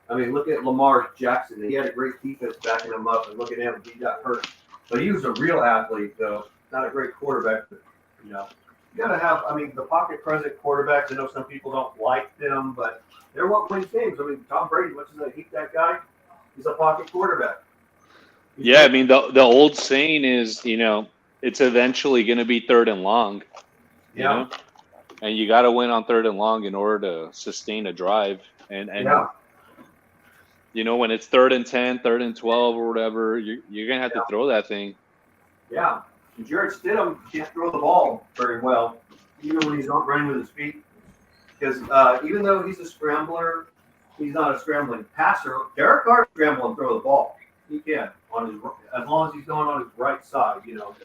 I mean, look at Lamar Jackson. He had a great defense backing him up, and look at him. He got hurt. But he was a real athlete, though. Not a great quarterback, but, you know. You got to have, I mean, the pocket present quarterbacks, I know some people don't like them, but they're what wins games. I mean, Tom Brady, much as I hate that guy, he's a pocket quarterback. Yeah, I mean, the old saying is, you know, it's eventually going to be third and long. You know? And you got to win on third and long in order to sustain a drive. And you know, when it's 3rd and 10, 3rd and 12 or whatever, you're going to have to throw that thing. Yeah. And Jarrett Stidham can't throw the ball very well, even when he's not running with his feet. Because even though he's a scrambler, he's not a scrambling passer. Derek Carr can scramble and throw the ball. He can, as long as he's going on his right side, you know.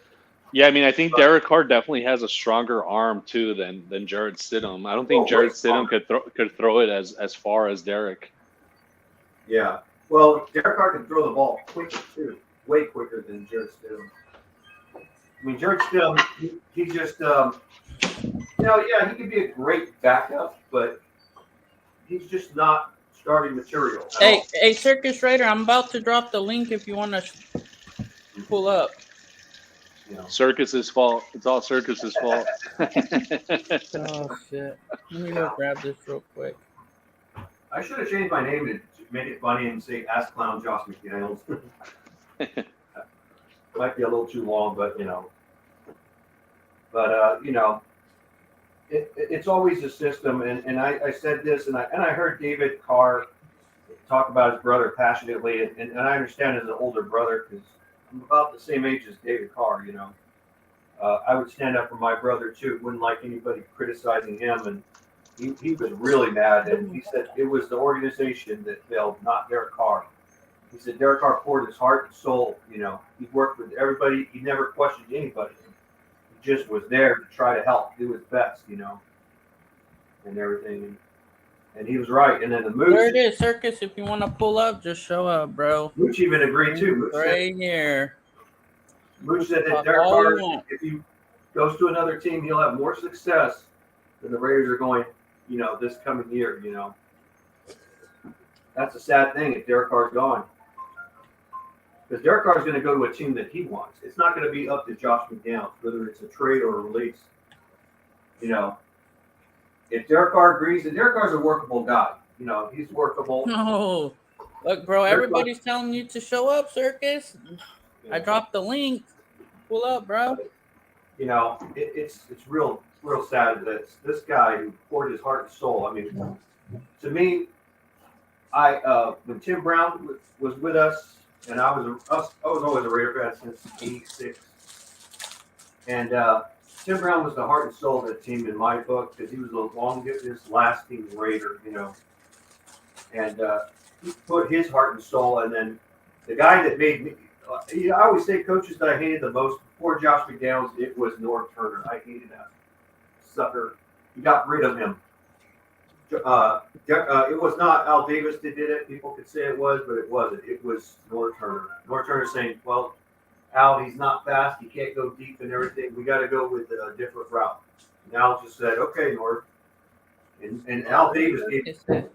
Yeah, I mean, I think Derek Carr definitely has a stronger arm too than Jarrett Stidham. I don't think Jarrett Stidham could throw it as far as Derek. Yeah. Well, Derek Carr can throw the ball quicker too, way quicker than Jarrett Stidham. I mean, Jarrett Stidham, he just, you know, yeah, he could be a great backup, but he's just not starting material. Hey, Circus Raider, I'm about to drop the link if you want to pull up. You know. Circus's fault. It's all Circus's fault. Oh, shit. Let me go grab this real quick. I should have changed my name to make it funny and say Ask Clown Josh McDaniels. Might be a little too long, but, you know. But, you know, it's always a system, and I said this, and I heard David Carr talk about his brother passionately, and I understand as an older brother because I'm about the same age as David Carr. I would stand up for my brother too. Wouldn't like anybody criticizing him, and he was really mad, and he said it was the organization that failed, not Derek Carr. He said Derek Carr poured his heart and soul. He worked with everybody. He never questioned anybody. He just was there to try to help, do his best, and everything. And he was right. And then the Mooch. There it is, Circus. If you want to pull up, just show up, bro. Mooch even agreed too. Mooch right here. Mooch said that Derek Carr, if he goes to another team, he'll have more success than the Raiders are going, this coming year. That's a sad thing if Derek Carr's gone. Because Derek Carr is going to go to a team that he wants. It's not going to be up to Josh McDowns, whether it's a trade or a release. If Derek Carr agrees, and Derek Carr's a workable guy. He's workable. No. Look, bro, everybody's telling you to show up, Circus. I dropped the link. Pull up, bro. It's real sad that this guy who poured his heart and soul. I mean, to me, when Tim Brown was with us, and I was always a Raider fan since '86, and Tim Brown was the heart and soul of the team in my book because he was the longest lasting Raider, and he put his heart and soul. And then the guy that made me, I always say coaches that I hated the most before Josh McDowns, it was Norv Turner. I hated that sucker. He got rid of him. It was not Al Davis that did it. People could say it was, but it wasn't. It was Norv Turner. Norv Turner saying, well, Al, he's not fast. He can't go deep and everything. We got to go with a different route. And Al just said, okay, Norv. And Al Davis gave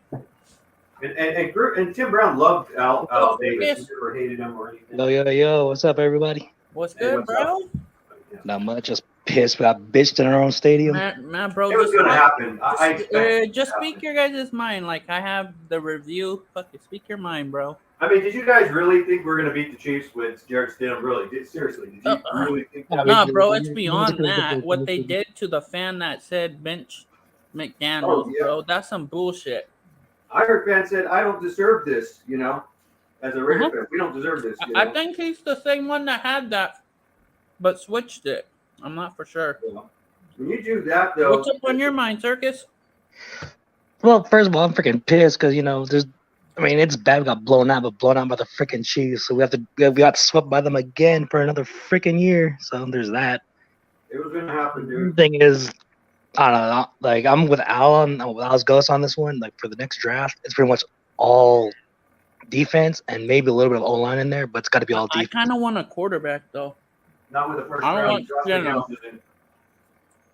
and Tim Brown loved Al Davis. He never hated him or anything. Yo, what's up, everybody? What's good, bro? Not much. Just pissed. We got bitched in our own stadium. Man, bro. It was going to happen. Just speak your guys' mind. Like, I have the review. Fuck it. Speak your mind, bro. I mean, did you guys really think we're going to beat the Chiefs with Jarrett Stidham? Really? Seriously, did you really think that? Nah, bro, it's beyond that. What they did to the fan that said bench McDaniels, bro, that's some bullshit. I heard fans said, I don't deserve this, as a Raider fan. We don't deserve this. I think he's the same one that had that, but switched it. I'm not for sure. When you do that, though. What's up on your mind, Circus? Well, first of all, I'm freaking pissed because, it's bad we got blown out by the freaking Chiefs. So we got swept by them again for another freaking year. So there's that. It was going to happen, dude. The thing is, I don't know. Like, I'm with Al's ghost on this one. Like, for the next draft, it's pretty much all defense and maybe a little bit of O-line in there, but it's got to be all defense. I kind of want a quarterback, though. Not with the first I round. don't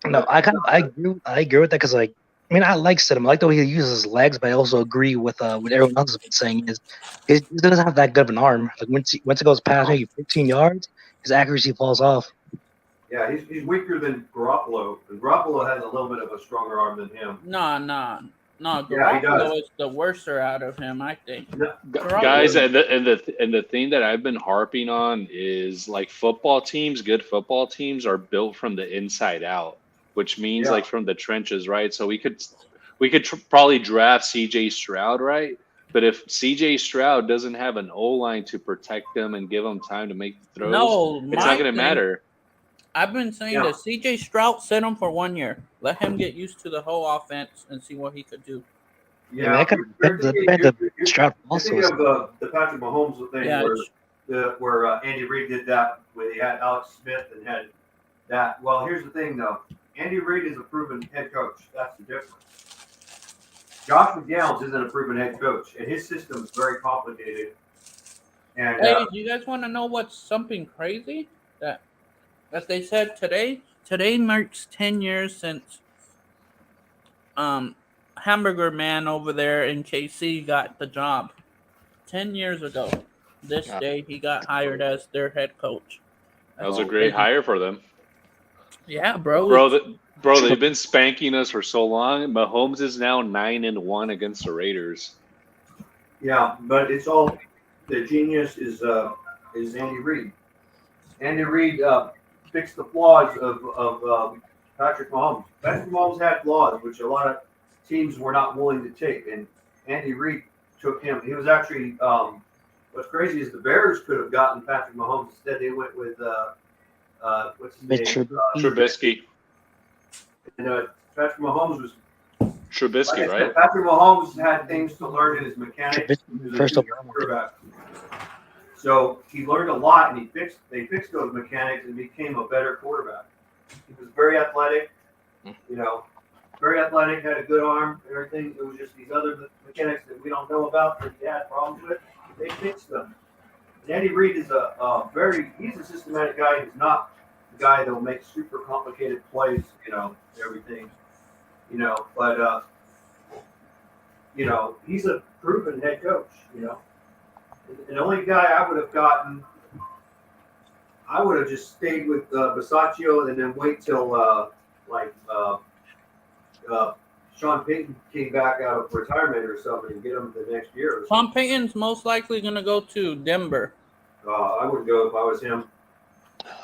No, I agree with that because, like, I like Stidham. I like the way he uses his legs, but I also agree with what everyone else has been saying is he doesn't have that good of an arm. Like, once it goes past maybe 15 yards, his accuracy falls off. Yeah, he's weaker than Garoppolo. And Garoppolo has a little bit of a stronger arm than him. No. Yeah, he does. Is the worser out of him, I think. Guys, and the thing that I've been harping on is, like, good football teams are built from the inside out, which means like from the trenches, right? So we could probably draft CJ Stroud, right? But if CJ Stroud doesn't have an O-line to protect them and give them time to make the throws, it's not going to matter. I've been saying that CJ Stroud, sit him for 1 year. Let him get used to the whole offense and see what he could do. Yeah, Stroud also. Thinking of the Patrick Mahomes thing where Andy Reid did that, where he had Alex Smith and had that. Well, here's the thing, though. Andy Reid is a proven head coach. That's the difference. Josh McDowns isn't a proven head coach, and his system is very complicated. And hey, do you guys want to know what's something crazy? That, as they said today marks 10 years since Hamburger Man over there in KC got the job. 10 years ago. This day, he got hired as their head coach. That was a great hire for them. Yeah, bro. Bro, they've been spanking us for so long. Mahomes is now 9-1 against the Raiders. Yeah, but it's all the genius is Andy Reid. Andy Reid fixed the flaws of Patrick Mahomes. Patrick Mahomes had flaws, which a lot of teams were not willing to take, and Andy Reid took him. He was actually what's crazy is the Bears could have gotten Patrick Mahomes. Instead, they went with what's his name? Trubisky. And Patrick Mahomes was Trubisky, like I right? said, Patrick Mahomes had things to learn in his mechanics. First of quarterback. So he learned a lot, and they fixed those mechanics and became a better quarterback. He was very athletic, very athletic, had a good arm, everything. It was just these other mechanics that we don't know about that he had problems with. They fixed them. And Andy Reid is he's a systematic guy. He's not the guy that will make super complicated plays, everything, but he's a proven head coach, And the only guy I would have gotten, I would have just stayed with Bisaccio and then wait till Sean Payton came back out of retirement or something and get him the next year. Sean Payton's most likely going to go to Denver. I wouldn't go if I was him.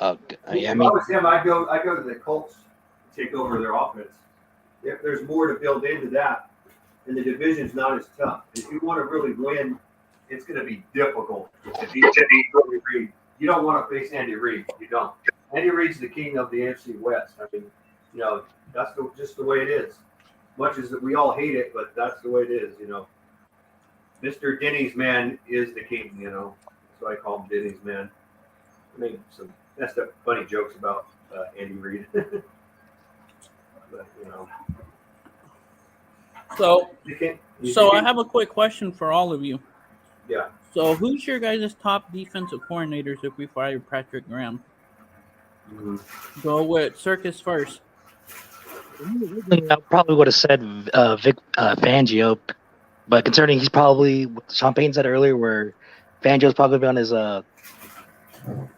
if I was him, I'd go to the Colts, take over their offense. There's more to build into that, and the division's not as tough. If you want to really win, it's going to be difficult. If you Andy Reid, you don't want to face Andy Reid. You don't. Andy Reid's the king of the AFC West. I mean, that's just the way it is. Much as we all hate it, but that's the way it is. Mr. Denny's man is the king. That's why I call him Denny's man. I made some messed up, funny jokes about Andy Reid. But, So I have a quick question for all of you. Yeah. So who's your guys' top defensive coordinators if we fire Patrick Graham? Mm-hmm. Go with Circus first. I probably would have said Vic Fangio, but concerning he's probably what Sean Payton said earlier, where Fangio's probably on his Yeah,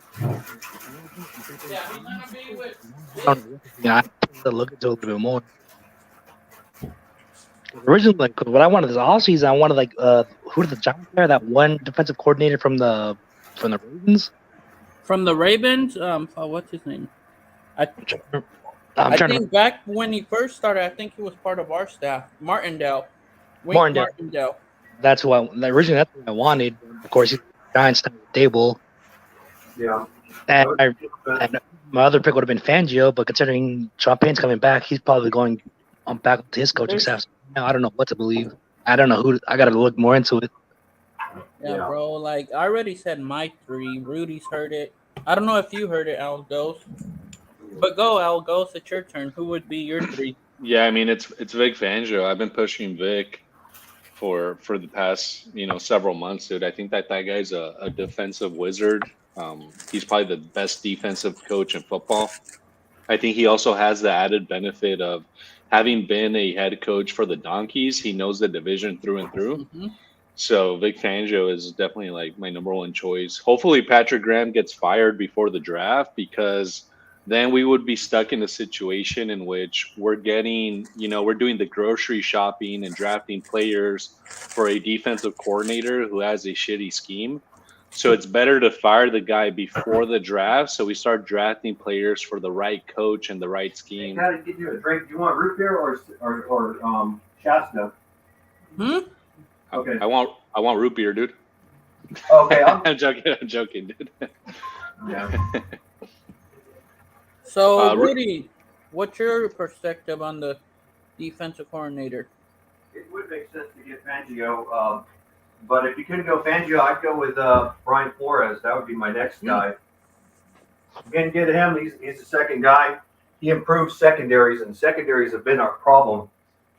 he's gonna be with. I have to look into it a little bit more. Originally, what I wanted this offseason, I wanted who did the Giants hire? That one defensive coordinator from the Ravens. From the Ravens, what's his name? I I'm trying think back when he first started, I think he was part of our staff. Martindale. Martindale. That's who originally that's what I wanted. Of course, he's Giants table. Yeah. And my other pick would have been Fangio, but considering Sean Payton's coming back, he's probably going on back to his coaching staff. Now I don't know what to believe. I don't know who. I got to look more into it. Yeah, bro. Like I already said, my 3. Rudy's heard it. I don't know if you heard it, Al Ghost. But go, Al Ghost. It's your turn. Who would be your 3? Yeah, I mean it's Vic Fangio. I've been pushing Vic for the past several months, dude. I think that guy's a defensive wizard. He's probably the best defensive coach in football. I think he also has the added benefit of having been a head coach for the Donkeys. He knows the division through and through. Mm-hmm. So Vic Fangio is definitely like my number one choice. Hopefully Patrick Graham gets fired before the draft, because then we would be stuck in a situation in which we're getting, we're doing the grocery shopping and drafting players for a defensive coordinator who has a shitty scheme. So it's better to fire the guy before the draft, so we start drafting players for the right coach and the right scheme. How to get you a drink? Do you want root beer or Shasta? Okay. I want root beer, dude. Okay. I'm joking, dude. Yeah. So, Rudy, what's your perspective on the defensive coordinator? It would make sense to get Fangio, but if you couldn't go Fangio, I'd go with Brian Flores. That would be my next guy. Again, get him. He's the second guy. He improves secondaries, and secondaries have been our problem.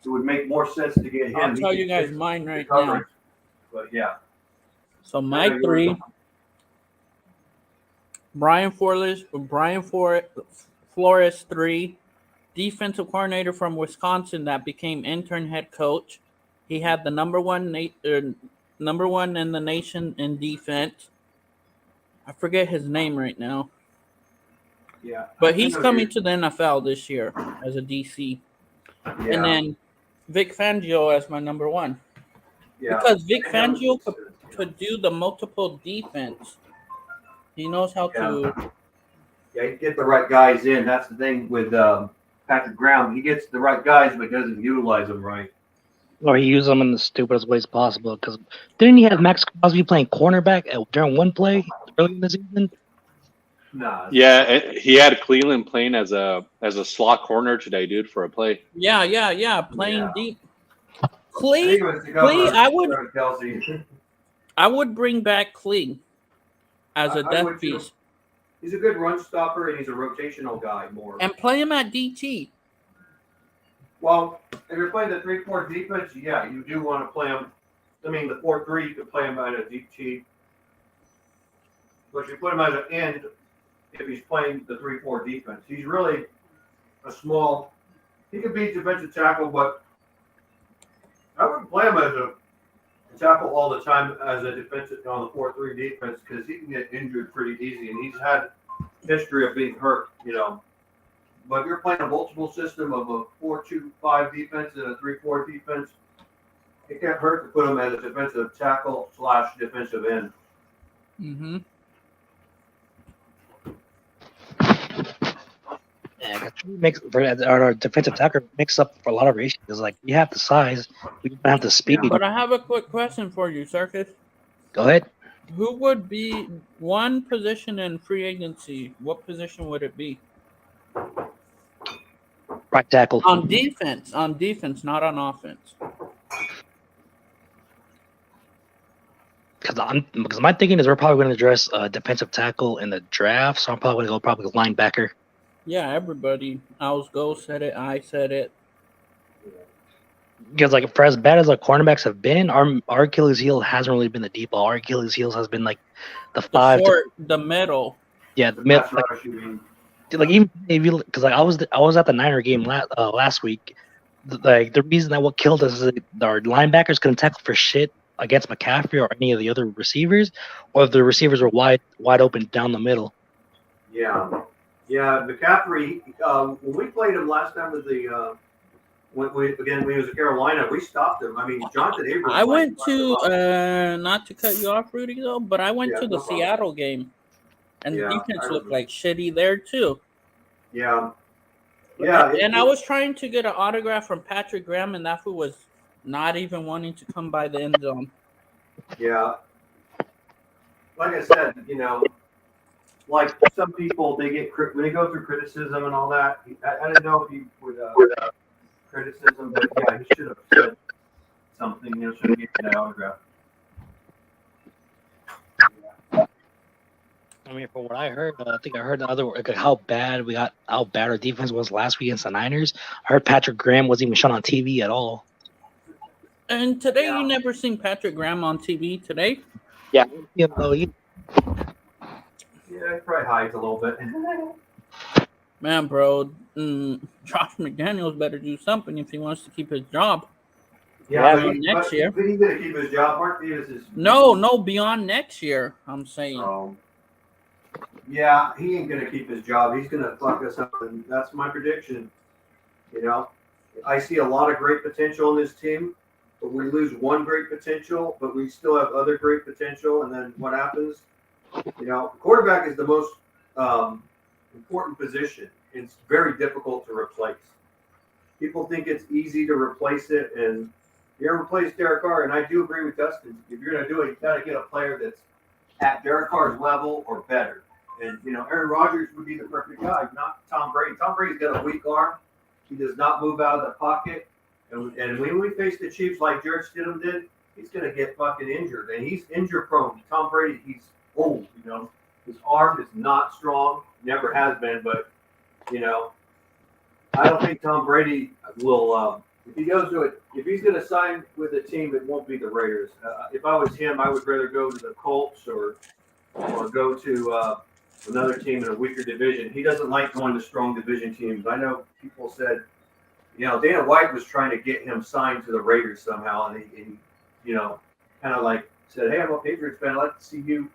So it would make more sense to get him. I'll tell you guys mine right now. But yeah. So my 3: Brian Flores 3, defensive coordinator from Wisconsin that became intern head coach. He had the number one in the nation in defense. I forget his name right now. Yeah. But he's coming to the NFL this year as a DC. Yeah. And then Vic Fangio as my number 1. Yeah. Because Vic Fangio could do the multiple defense. He knows how to. Yeah, you get the right guys in. That's the thing with Patrick Graham, he gets the right guys, but doesn't utilize them right. Or he used them in the stupidest ways possible. Because didn't he have Max Crosby playing cornerback during one play early in the season? Nah. Yeah, he had Cleveland playing as a slot corner today, dude, for a play. Yeah. Playing Yeah. deep. I Clee, think it was to cover I would- Kelsey. I would bring back Clee as a I death would too. piece He's a good run stopper, and he's a rotational guy more. and play him at DT. Well, if you're playing the 3-4 defense, yeah, you do want to play him. I mean, the 4-3, you could play him at a DT. But you put him as an end if he's playing the 3-4 defense. He's really a small. He could be defensive tackle, but I wouldn't play him as a tackle all the time as a defensive on the 4-3 defense because he can get injured pretty easy, and he's had history of being hurt, you know. But if you're playing a multiple system of a 4-2-5 defense and a 3-4 defense, it can't hurt to put him as a defensive tackle / defensive end. Mm-hmm. Yeah, 'cause we makes for our defensive tackle makes up for a lot of ratios. Like we have the size, we don't have the speed. Yeah. But I have a quick question for you, Circus. Go ahead. Who would be one position in free agency? What position would it be? Right tackle. On defense, not on offense. Because my thinking is we're probably going to address defensive tackle in the draft, so I'm probably going to go probably linebacker. Yeah, everybody. Go said it. I said it. Because like for as bad as our cornerbacks have been, our Achilles heel hasn't really been the deep ball. Our Achilles heels has been like the The five. short, the middle. Yeah, the mid. That's rush, you mean. Like even if you because like I was at the Niner game last week. Like the reason that what killed us is that our linebackers couldn't tackle for shit against McCaffrey or any of the other receivers, or if the receivers were wide open down the middle. Yeah. Yeah, McCaffrey, when we played him last time with the when he was at Carolina, we stopped him. I mean, Jonathan Abrams. I went to not to cut you off, Rudy, though, but I went Yeah, to the no problem. Seattle game, and Yeah, the defense I looked remember. like shitty there too. Yeah. Yeah. And I was trying to get an autograph from Patrick Graham, and that fool was not even wanting to come by the end zone. Yeah. Like I said, you know, like some people, they get when they go through criticism and all that. I didn't know if he would criticism, but yeah, he should have said something. You know, should have given that autograph. I mean, from what I heard, I think I heard the other like how bad our defense was last week against the Niners. I heard Patrick Graham wasn't even shown on TV at all. And today, Yeah. you never seen Patrick Graham on TV today? Yeah, you know, Yeah, he probably hides a little bit. Man, bro, Josh McDaniels better do something if he wants to keep his job. Yeah, Yeah, next year. But he's gonna keep his job. Mark Davis is No, beyond next year, I'm saying. Yeah, he ain't gonna keep his job. He's gonna fuck us up, and that's my prediction. You know, I see a lot of great potential in this team, but we lose one great potential, but we still have other great potential. And then what happens? You know, quarterback is the most important position. It's very difficult to replace. People think it's easy to replace it, and you ever replace Derek Carr, and I do agree with Dustin. If you're gonna do it, you gotta get a player that's at Derek Carr's level or better. And, you know, Aaron Rodgers would be the perfect guy, not Tom Brady. Tom Brady's got a weak arm. He does not move out of the pocket. And when we face the Chiefs like Jared Stidham did, he's going to get fucking injured. And he's injury prone. Tom Brady, he's old, you know. His arm is not strong, never has been. But, you know, I don't think Tom Brady will if he goes to it, if he's going to sign with a team, it won't be the Raiders. If I was him, I would rather go to the Colts or go to another team in a weaker division. He doesn't like going to strong division teams. I know people said, you know, Dana White was trying to get him signed to the Raiders somehow, and he you know, kind of like said, "Hey, I'm a Patriots fan. I'd like to see you."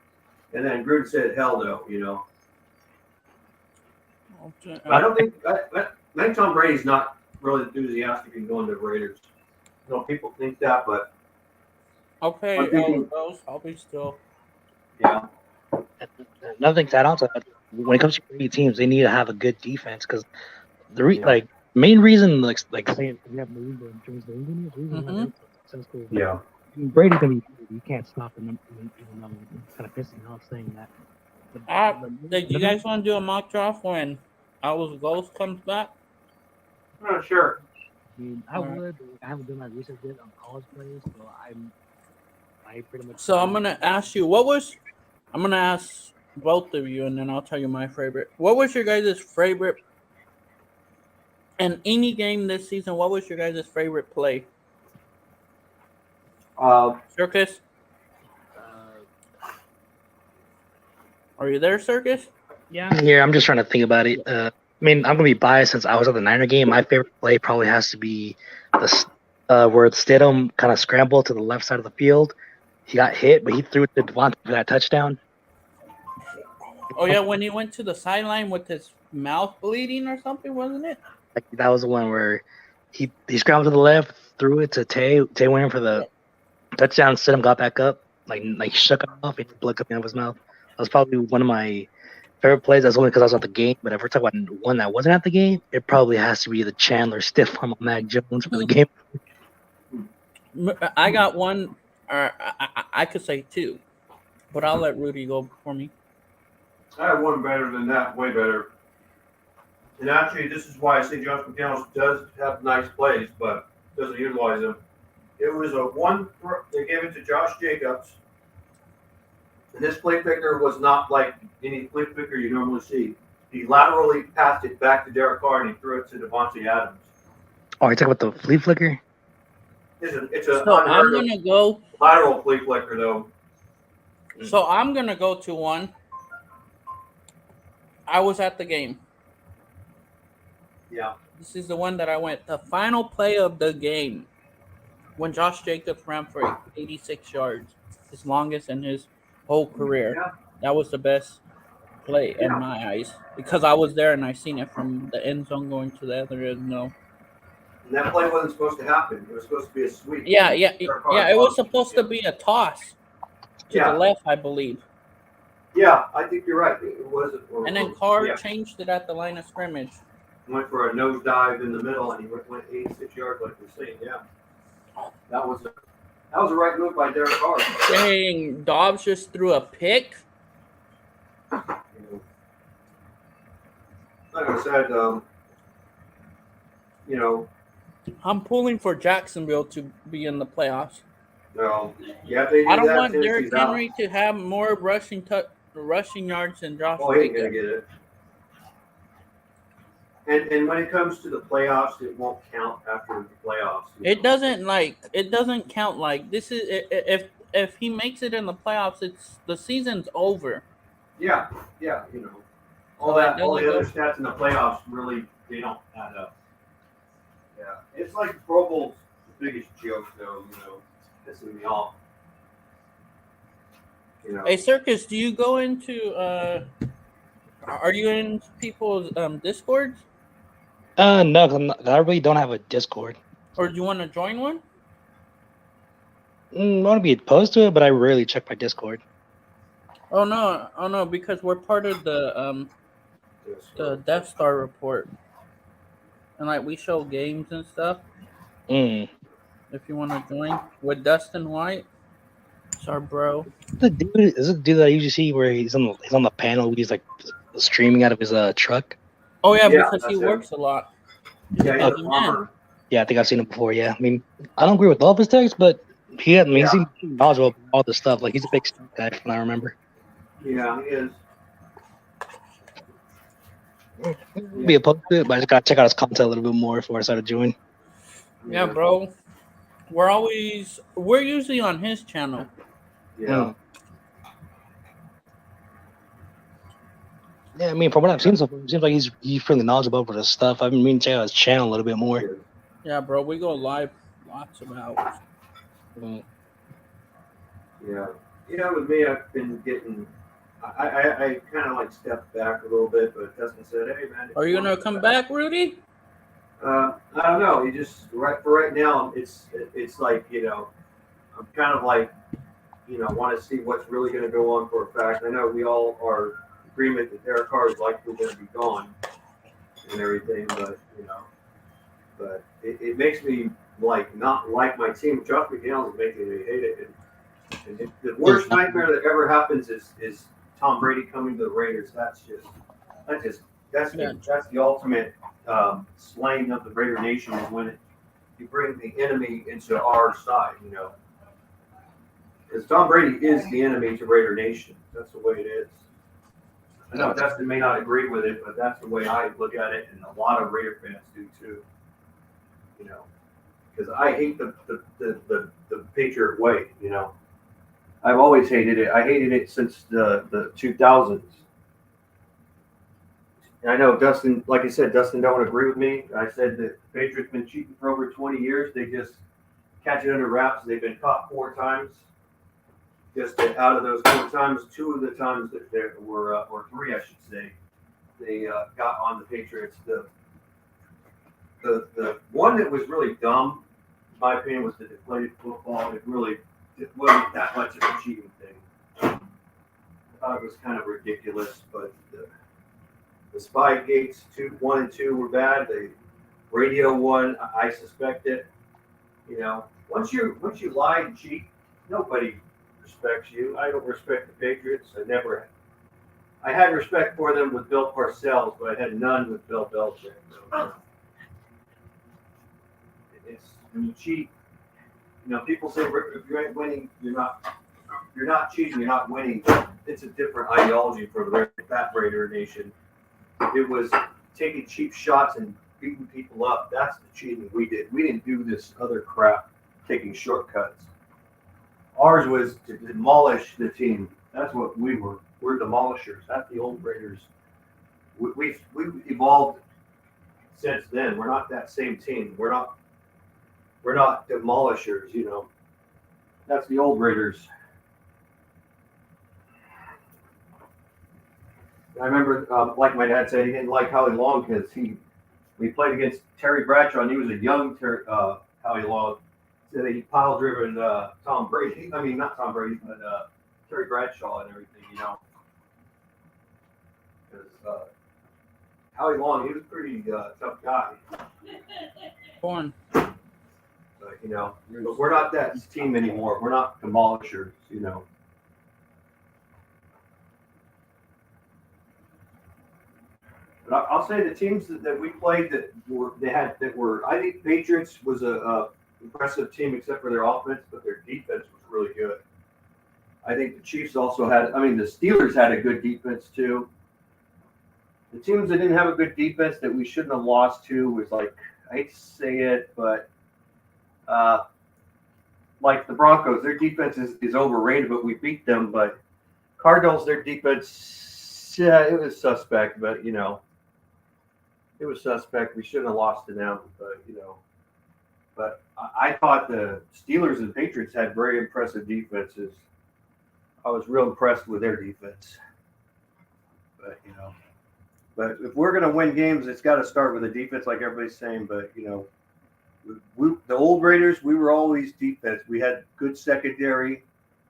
And then Gruden said, "Hell no," you know. I don't think I think Tom Brady's not really enthusiastic in going to the Raiders. You know, people think that, but Okay, I'm thinking- I'll be still. yeah. Another thing to add on to that, when it comes to great teams, they need to have a good defense because Yeah. like Main reason, like saying we have New England, James New England, the reason why they're so successful. Yeah. Brady can be. You can't stop him. Even though it's kind of pissing me off saying that. But, Do you guys want to do a mock draft when our Ghost comes back? I'm not sure. I mean, I would. I haven't done my research yet on college players, so I pretty much. So I'm gonna ask you, I'm gonna ask both of you, and then I'll tell you my favorite. What was your guys' favorite in any game this season? What was your guys' favorite play? Circus, are you there, Circus? Yeah, I'm just trying to think about it. I mean, I'm gonna be biased since I was at the Niner game. My favorite play probably has to be the where Stidham kind of scrambled to the left side of the field. He got hit, but he threw it to Devontae for that touchdown. Oh yeah, when he went to the sideline with his mouth bleeding or something, wasn't it? Like, that was the one where he scrambled to the left, threw it to Tay. Tay went in for the touchdown. Stidham got back up, like shook it off, and blood coming out of his mouth. That was probably one of my favorite plays. That's only because I was at the game. But if we're talking about one that wasn't at the game, it probably has to be the Chandler stiff arm of Mac Jones for the game. I got one, or I could say two, but I'll let Rudy go before me. I have one better than that, way better. And actually, this is why I say Josh McDaniels does have nice plays, but doesn't utilize them. It was they gave it to Josh Jacobs. And this play picker was not like any play picker you normally see. He laterally passed it back to Derek Carr and he threw it to Devontae Adams. Oh, you're talking about the flea flicker? It's a So I'm gonna go. lateral flea flicker though. So I'm gonna go to one. I was at the game. Yeah. This is the one that I went. The final play of the game, when Josh Jacobs ran for 86 yards, his longest in his whole career. Yeah. That was the best play in my eyes because I was there and I seen it from the end zone going to the other end zone. And that play wasn't supposed to happen. It was supposed to be a sweep. Yeah. It was supposed to be a toss to the left, I believe. Yeah, I think you're right. It was. And then Carr changed it at the line of scrimmage. Went for a nose dive in the middle, and he went 86 yards, like we're saying. Yeah, that was a right move by Derek Carr. Dang, Dobbs just threw a pick. Like I said, I'm pulling for Jacksonville to be in the playoffs. no, yeah, they do I don't that, want Derrick Tennessee's out. Henry to have more rushing yards than Josh Oh, he ain't Jacobs. gonna get it. And when it comes to the playoffs, it won't count after the playoffs. It doesn't count like this is if he makes it in the playoffs, it's the season's over. Yeah, all the other stats in the playoffs really they don't add up. Yeah, it's like Pro Bowl's the biggest joke, though. Pissing me off. Hey, Circus, do you go into are you in people's Discords? No, 'cause I really don't have a Discord. Or do you want to join one? I want to be opposed to it, but I rarely check my Discord. Oh no, because we're part of the Death Star report, and like we show games and stuff. If you want to join with Dustin White, it's our bro. Is it the dude that I usually see where he's on the panel? He's like streaming out of his truck. Oh yeah, because that's he him. works a lot. Yeah, he's a Lucky farmer. Yeah, I think I've seen him before. Yeah, I mean, I don't agree with all of his takes, but he seems knowledgeable about all this stuff. Like, he's a big stuff guy, from what I remember. Yeah, he is. Be opposed to it, but I just gotta check out his content a little bit more before I start to join. Yeah, bro. We're usually on his channel. Yeah. Yeah, I mean, from what I've seen so far, it seems like he's fairly knowledgeable about this stuff. I've been meaning to check out his channel a little bit more. Yeah, bro. We go live lots of hours. Yeah. With me, I've been getting. I kind of like stepped back a little bit, but Dustin said, "Hey, man." Are you gonna come back, Rudy? I don't know. He just right now, it's like I'm kind of like want to see what's really going to go on for a fact. I know we all are in agreement that Derek Carr is likely going to be gone and everything, but but it makes me not like my team. Josh McDaniels is making me hate it. And the worst nightmare that ever happens is Tom Brady coming to the Raiders. That's the ultimate slaying of the Raider Nation is when you bring the enemy into our side, you know. Because Tom Brady is the enemy to Raider Nation. That's the way it is. I know Dustin may not agree with it, but that's the way I look at it, and a lot of Raider fans do too. You know, because I hate the Patriot way. You know, I've always hated it. I hated it since the 2000s. And I know Dustin, like I said, Dustin don't agree with me. I said that the Patriots been cheating for over 20 years. They just catch it under wraps. They've been caught 4 times. Just that out of those 4 times, 2 of the times that there were, or 3, I should say, they got on the Patriots. The one that was really dumb, in my opinion, was the deflated football. It wasn't that much of a cheating thing. I thought it was kind of ridiculous, but the spy gates 1 and 2 were bad. The radio one, I suspect it. You know, once you lie and cheat, nobody respects you. I don't respect the Patriots. I had respect for them with Bill Parcells, but I had none with Bill Belichick. So, it's when you cheat. You know, people say if you ain't winning, you're not cheating, you're not winning. It's a different ideology for that Raider Nation. It was taking cheap shots and beating people up. That's the cheating we did. We didn't do this other crap, taking shortcuts. Ours was to demolish the team. That's what we were. We're demolishers. That's the old Raiders. We've evolved since then. We're not that same team. We're not demolishers. You know, that's the old Raiders. I remember, like my dad said, he didn't like Howie Long because we played against Terry Bradshaw, and he was a young Howie Long. So he pile-driven Tom Brady. I mean, not Tom Brady, but Terry Bradshaw and everything, you know. Because Howie Long, he was a pretty tough guy. Fun. But, you know, but we're not that team anymore. We're not demolishers, you know. But I'll say the teams that we played I think Patriots was a impressive team except for their offense, but their defense was really good. I think the Chiefs also the Steelers had a good defense too. The teams that didn't have a good defense that we shouldn't have lost to was I hate to say it, but like the Broncos, their defense is overrated, but we beat them. But Cardinals, their defense, yeah, it was suspect, but you know, it was suspect. We shouldn't have lost to them, but you know. But I thought the Steelers and Patriots had very impressive defenses. I was real impressed with their defense. But, you know, if we're going to win games, it's got to start with a defense like everybody's saying. But, you know, the old Raiders, we were always defense. We had good secondary.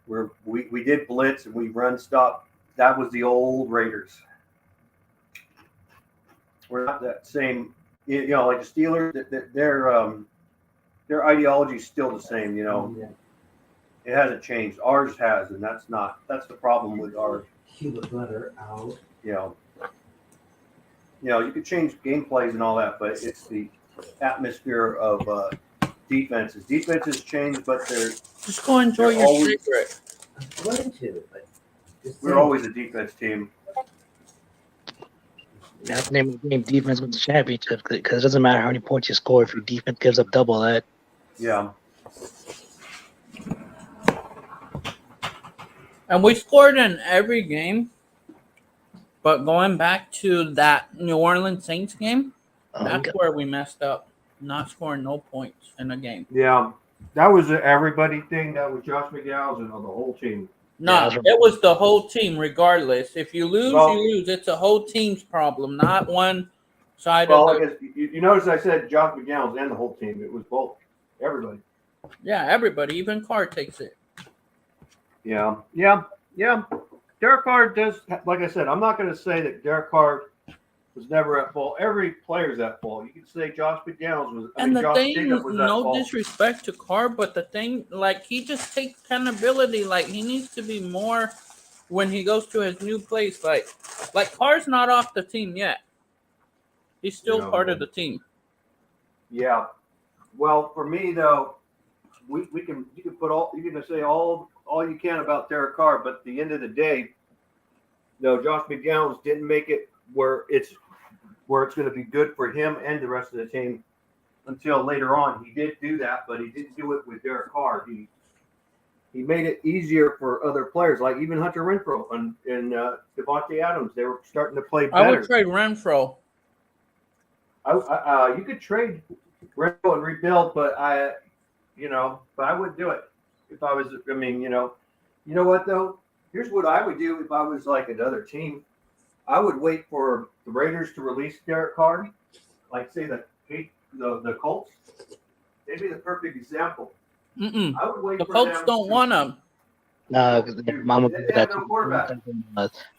We did blitz and we run stop. That was the old Raiders. We're not that same, you know, like the Steelers, their ideology is still the same, you know. Yeah. It hasn't changed. Ours has, and that's the problem with our Cuba butter out. You know, you could change game plays and all that, but it's the atmosphere of defenses. Defenses change, but just go enjoy your cigarette. I'm going to, but we're always a defense team. That's the name of the game. Defense wins the championship because it doesn't matter how many points you score if your defense gives up double that. Yeah. And we scored in every game, but going back to that New Orleans Saints game, that's where we messed up, not scoring no points in a game. Yeah, that was an everybody thing. That was Josh McDaniels and the whole team. No, it was the whole team, regardless. If you lose, you lose. It's a whole team's problem, not one side of the... You notice I said Josh McDaniels and the whole team. It was both. Everybody. Yeah, everybody. Even Carr takes it. Yeah. Derek Carr does, like I said, I'm not going to say that Derek Carr was never at fault. Every player's at fault. You can say Josh McDaniels was. And the Josh thing, Jacobs was at no fault. disrespect to Carr, but the thing, like, he just takes accountability. Like, he needs to be more when he goes to his new place. Like Carr's not off the team yet. He's still part of the team. Yeah. Well, for me though, you can put all you can say all you can about Derek Carr, but at the end of the day, no, Josh McDaniels didn't make it where it's going to be good for him and the rest of the team until later on. He did do that, but he didn't do it with Derek Carr. He made it easier for other players, like even Hunter Renfrow and Devontae Adams. They were starting to play better. I would trade Renfrow. You could trade Renfrow and rebuild, but I wouldn't do it if I was. I mean, you know what though? Here's what I would do if I was like another team. I would wait for the Raiders to release Derek Carr, like say the Colts. They'd be the perfect example. Mm-mm. I would wait. The for Colts them don't want him. No, Mama, They have no quarterback.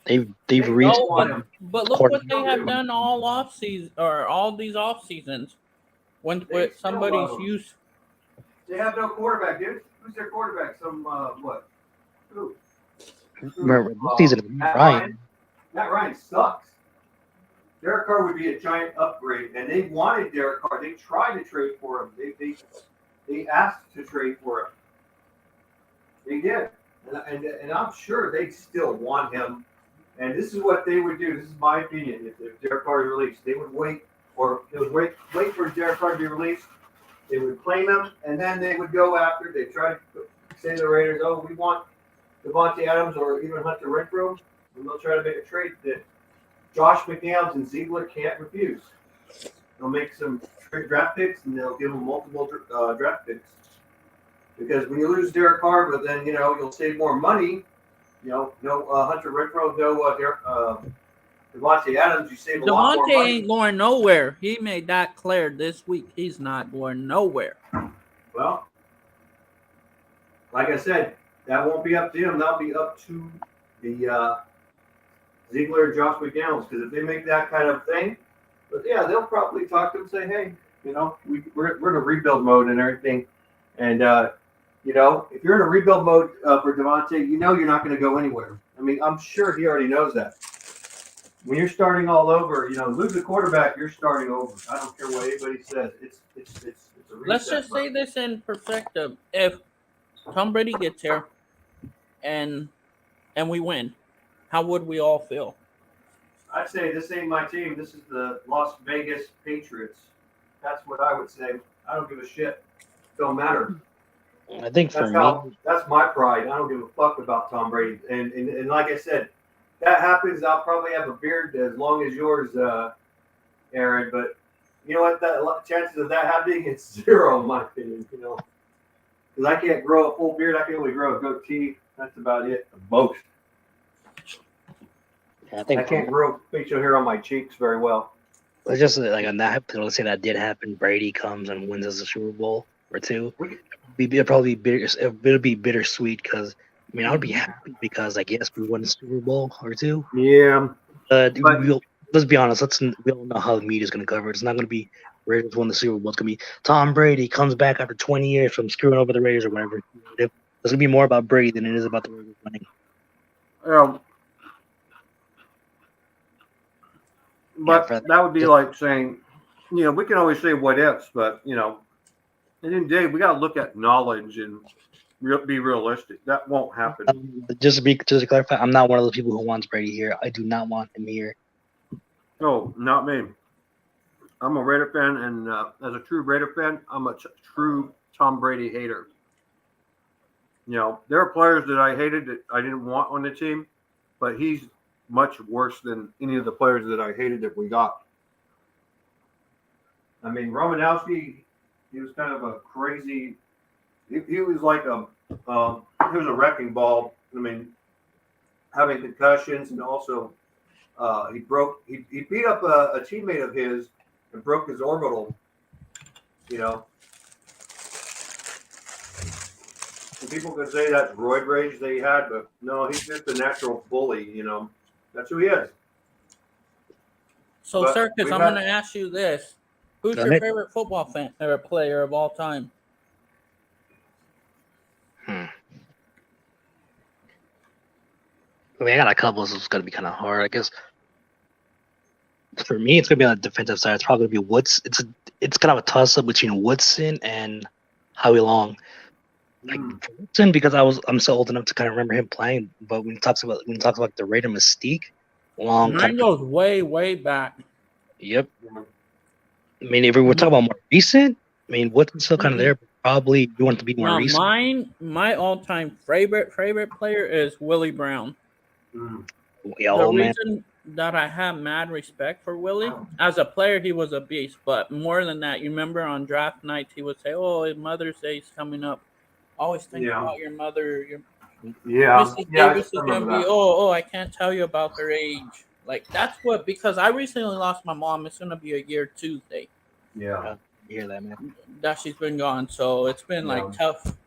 They've reached. don't want him. But look what they have done all off season or all these off seasons when They with still somebody's love him. use. They have no quarterback, dude. Who's their quarterback? Some what? Who? Remember this season, Matt Ryan. Matt Ryan sucks. Derek Carr would be a giant upgrade, and they wanted Derek Carr. They tried to trade for him. They asked to trade for him. They did, and I'm sure they still want him. And this is what they would do. This is my opinion. If Derek Carr is released, they would wait for Derek Carr to be released. They would claim him, and then they would go after. They try to say to the Raiders, "Oh, we want Devontae Adams or even Hunter Renfrow," and they'll try to make a trade that Josh McDaniels and Ziegler can't refuse. They'll make some draft picks, and they'll give them multiple draft picks. Because when you lose Derek Carr, but then you'll save more money. No Hunter Renfrow, no Devontae Adams. You save a lot more Devontae money. ain't going nowhere. He made that clear this week. He's not going nowhere. Well, like I said, that won't be up to him. That'll be up to the Ziegler and Josh McDaniels. Because if they make that kind of thing, but yeah, they'll probably talk to him and say, "Hey, we're in a rebuild mode and everything." And if you're in a rebuild mode for Devontae, you're not going to go anywhere. I mean, I'm sure he already knows that. When you're starting all over, lose a quarterback, you're starting over. I don't care what anybody says. It's a reset. Let's just say this in perspective. If Tom Brady gets here and we win, how would we all feel? I'd say this ain't my team. This is the Las Vegas Patriots. That's what I would say. I don't give a shit. Don't matter. I think for me, That's my pride. I don't give a fuck about Tom Brady. And like I said, that happens. I'll probably have a beard as long as yours, Aaron. But you know what? The chances of that happening is zero, in my opinion. Because I can't grow a full beard. I can only grow a goatee. That's about it. The most. I think I can't grow facial hair on my cheeks very well. it's just like on that. Let's say that did happen. Brady comes and wins us a Super Bowl or two. It'll probably be bitter. It'll be bittersweet because I would be happy because I guess we won a Super Bowl or two. Yeah. But let's be honest. We all know how the media is going to cover it. It's not going to be Raiders won the Super Bowl. It's going to be Tom Brady comes back after 20 years from screwing over the Raiders or whatever. It's going to be more about Brady than it is about the Raiders winning. But Yeah, that would be like saying, we can always say what ifs, but at the end of the day, we got to look at knowledge and be realistic. That won't happen. Just to clarify, I'm not one of those people who wants Brady here. I do not want him here. No, not me. I'm a Raider fan, and as a true Raider fan, I'm a true Tom Brady hater. There are players that I hated that I didn't want on the team, but he's much worse than any of the players that I hated that we got. I mean, Romanowski, he was kind of a crazy. He was like he was a wrecking ball. I mean, having concussions and also he beat up a teammate of his and broke his orbital. And people could say that's roid rage that he had, but no, he's just a natural bully. That's who he is. So, But Circus, we've I'm had- going to ask you this: who's Go your ahead. favorite football fan or player of all time? I mean, I got a couple, so it's gonna be kind of hard. I guess for me, it's gonna be on the defensive side. It's probably gonna be Woods. It's kind of a toss up between Woodson and Howie Long. Like for Woodson, because I'm so old enough to kind of remember him playing. But when he talks about the Raider mystique, Long Mine kind of, goes way, way back. yep. I mean, if we were talking about more recent, I mean, Woodson's still kind of there. But probably you want to be more No, recent. my all-time favorite player is Willie Brown. Yeah, The oh, man. reason that I have mad respect for Willie, as a player, he was a beast. But more than that, you remember on draft nights, he would say, "Oh, Mother's Day is coming up. Always think Yeah. about your mother. Your Yeah, Mrs. yeah, Davis is I gonna remember be. that. Oh, I can't tell you about her age. Like that's what because I recently lost my mom. It's gonna be a year Tuesday Yeah, You hear that, man? that she's been gone. So it's been like Yeah. tough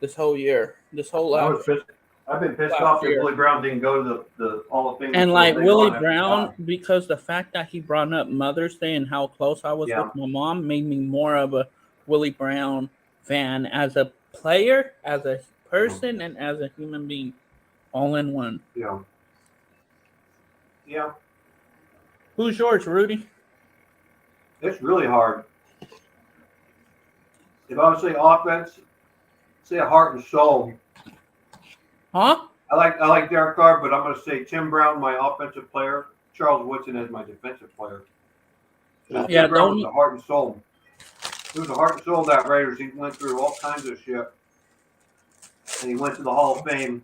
this whole year. This whole I last was pissed. I've been pissed last off that year. Willie Brown didn't go to the Hall of Fame. And until like they Willie gone after Brown, God. because the fact that he brought up Mother's Day and how close I was Yeah. with my mom made me more of a Willie Brown fan as a player, as a person, and as a human being, all in one. Yeah. Yeah, Who's yours, Rudy? it's really hard. If I would say offense, say heart and soul. Huh? I like Derek Carr, but I'm going to say Tim Brown, my offensive player. Charles Woodson as my defensive player. Yeah, Tim Brown was don't- the heart and soul. He was the heart and soul of that Raiders. He went through all kinds of shit, and he went to the Hall of Fame.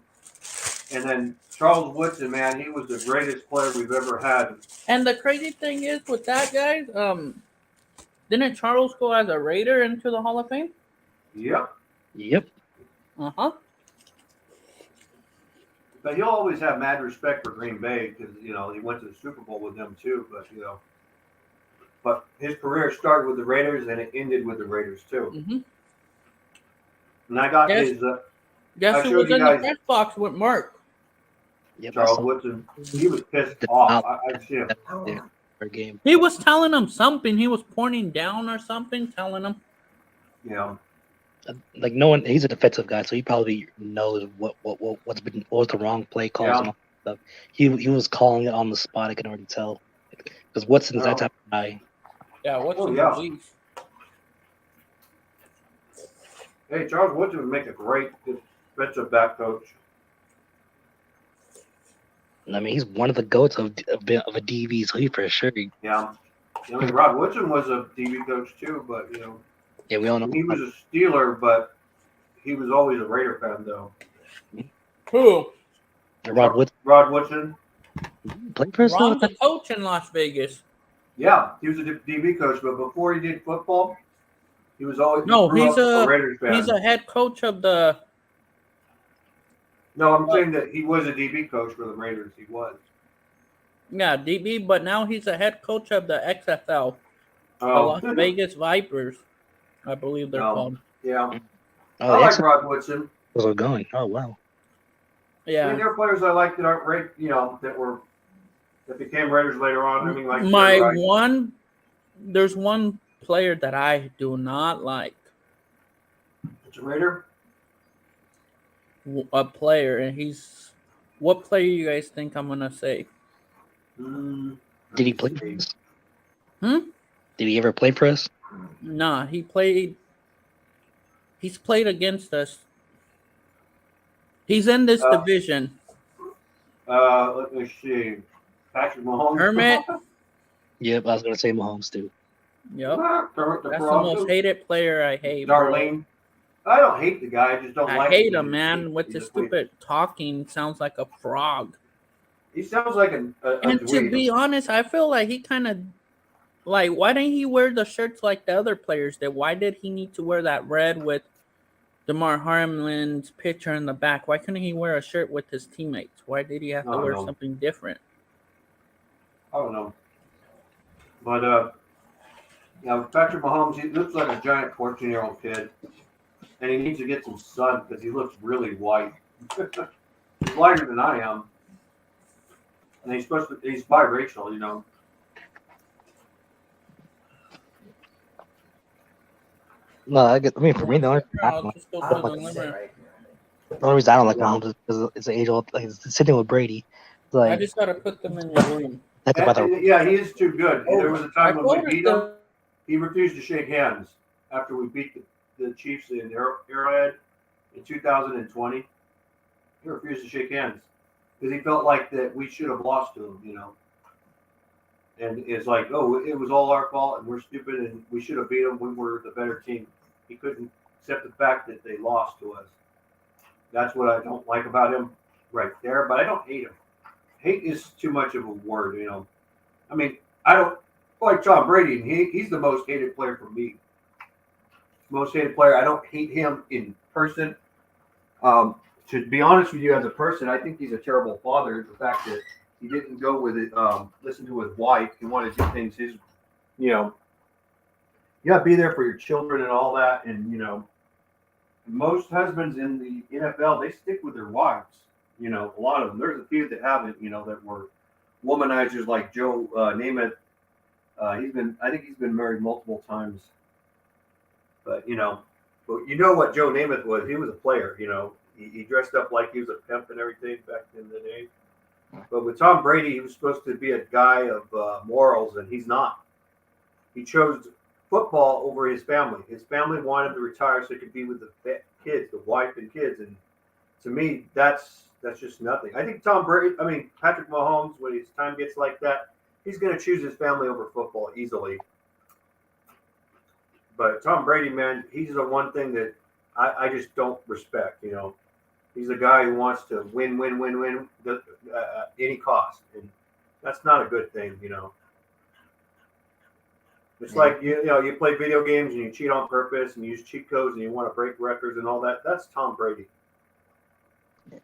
And then Charles Woodson, man, he was the greatest player we've ever had. And the crazy thing is with that, guys, didn't Charles go as a Raider into the Hall of Fame? Yep. Yep. Uh-huh. But he'll always have mad respect for Green Bay because, you know, he went to the Super Bowl with them too. But, you know, but his career started with the Raiders and it ended with the Raiders too. Mm-hmm. And I got Yes. his Guess I who showed was you in guys- the press box with Mark? Yep. Charles Woodson. He was pissed off. I see him. Per game. He was telling him something. He was pointing down or something, telling him. Yeah. Like no one, he's a defensive guy, so he probably knows what was the wrong play calls Yeah. and all that stuff. He was calling it on the spot. I can already tell because Watson's that Yeah. type of guy. Yeah, what's Oh, the yeah. belief? Hey, Charles Woodson would make a great defensive back coach. I mean, he's one of the goats of a DB, so he for sure. Yeah. I mean, Rod Woodson was a DB coach too, but, you know, Yeah, we all know. he was a Steeler, but he was always a Raider fan though. Who? Rod Woodson Rod Woodson. played for us. Ron's a coach in Las Vegas. Yeah, he was a DB coach, but before he did football, he was always No, grew he's up a- Raiders fan. He's a head coach of the. No, I'm saying that he was a DB coach for the Raiders. He was. Yeah, DB, but now he's a head coach of the XFL, the Oh, Las Vegas Vipers, I believe they're No. called. yeah. Oh, I like excellent. Rod Woodson. How's it going? Oh wow. I mean, Yeah, there are players I like that aren't Raiders, you know, that became Raiders later on. I mean, like my Jerry Rice. one. There's one player that I do not like. It's a Raider. A player, and he's. What player you guys think I'm gonna say? Did he play for us? Hmm? Did he ever play for us? Nah, he played. He's played against us. He's in this division. Let me see. Patrick Mahomes. Hermit. Yep, I was gonna say Mahomes too. Yep, Kermit the that's the Frog. most hated player I hate. bro. Darlene. I don't hate the guy. I just don't I like hate him. him, man. With the He's a weird- stupid talking, sounds like a frog. He sounds like a And to dweeb. be honest, I feel like he kind of like. Why didn't he wear the shirts like the other players did? Why did he need to wear that red with DeMar Hamlin's picture in the back? Why couldn't he wear a shirt with his teammates? Why did he have I to don't wear know. something different? I don't know. But yeah, Patrick Mahomes, he looks like a giant 14-year-old kid. And he needs to get some sun because he looks really white. He's whiter than I am. And he's biracial, you know. No, I mean, for me, the only I'll just go I to the would say limit. right here. the only reason I don't like Mahomes is because it's an age old. Like it's sitting with Brady. It's I like just gotta put them in your room. think about the Yeah, he is too good. Oh, There was a I time when we noticed beat him. He refused to shake hands after we beat the Chiefs in Arrowhead in 2020. He refused to shake hands because he felt like that we should have lost to him, you know. And it's like, oh, it was all our fault and we're stupid and we should have beat them. We were the better team. He couldn't accept the fact that they lost to us. That's what I don't like about him right there, but I don't hate him. Hate is too much of a word, you know. I mean, I don't like Tom Brady, and he's the most hated player for me. Most hated player. I don't hate him in person. To be honest with you, as a person, I think he's a terrible father. The fact that he didn't go with it, listen to his wife. He wanted to do things his, you know. You got to be there for your children and all that. And, you know, most husbands in the NFL, they stick with their wives. You know, a lot of them. There's a few that haven't, you know, that were womanizers like Joe Namath. I think he's been married multiple times. But you know what Joe Namath was. He was a player. You know, he dressed up like he was a pimp and everything back in the day. But with Tom Brady, he was supposed to be a guy of morals, and he's not. He chose football over his family. His family wanted him to retire so he could be with the kids, the wife and kids. And to me, that's just nothing. I think Patrick Mahomes, when his time gets like that, he's going to choose his family over football easily. But Tom Brady, man, he's the one thing that I just don't respect. You know, he's a guy who wants to win at any cost, and that's not a good thing. You know, it's like you know you play video games and you cheat on purpose and you use cheat codes and you want to break records and all that. That's Tom Brady. I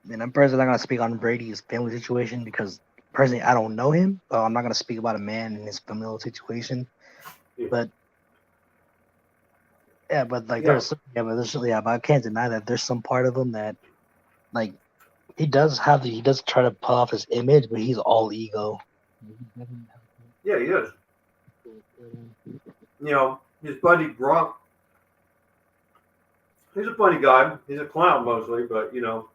mean, I'm personally not gonna speak on Brady's family situation because personally I don't know him. I'm not gonna speak about a man in his familial situation, but. Yeah, but like but I can't deny that there's some part of him that, like, he does try to pull off his image, but he's all ego. Yeah, he is. You know, his buddy Gronk. He's a funny guy. He's a clown mostly, but you know.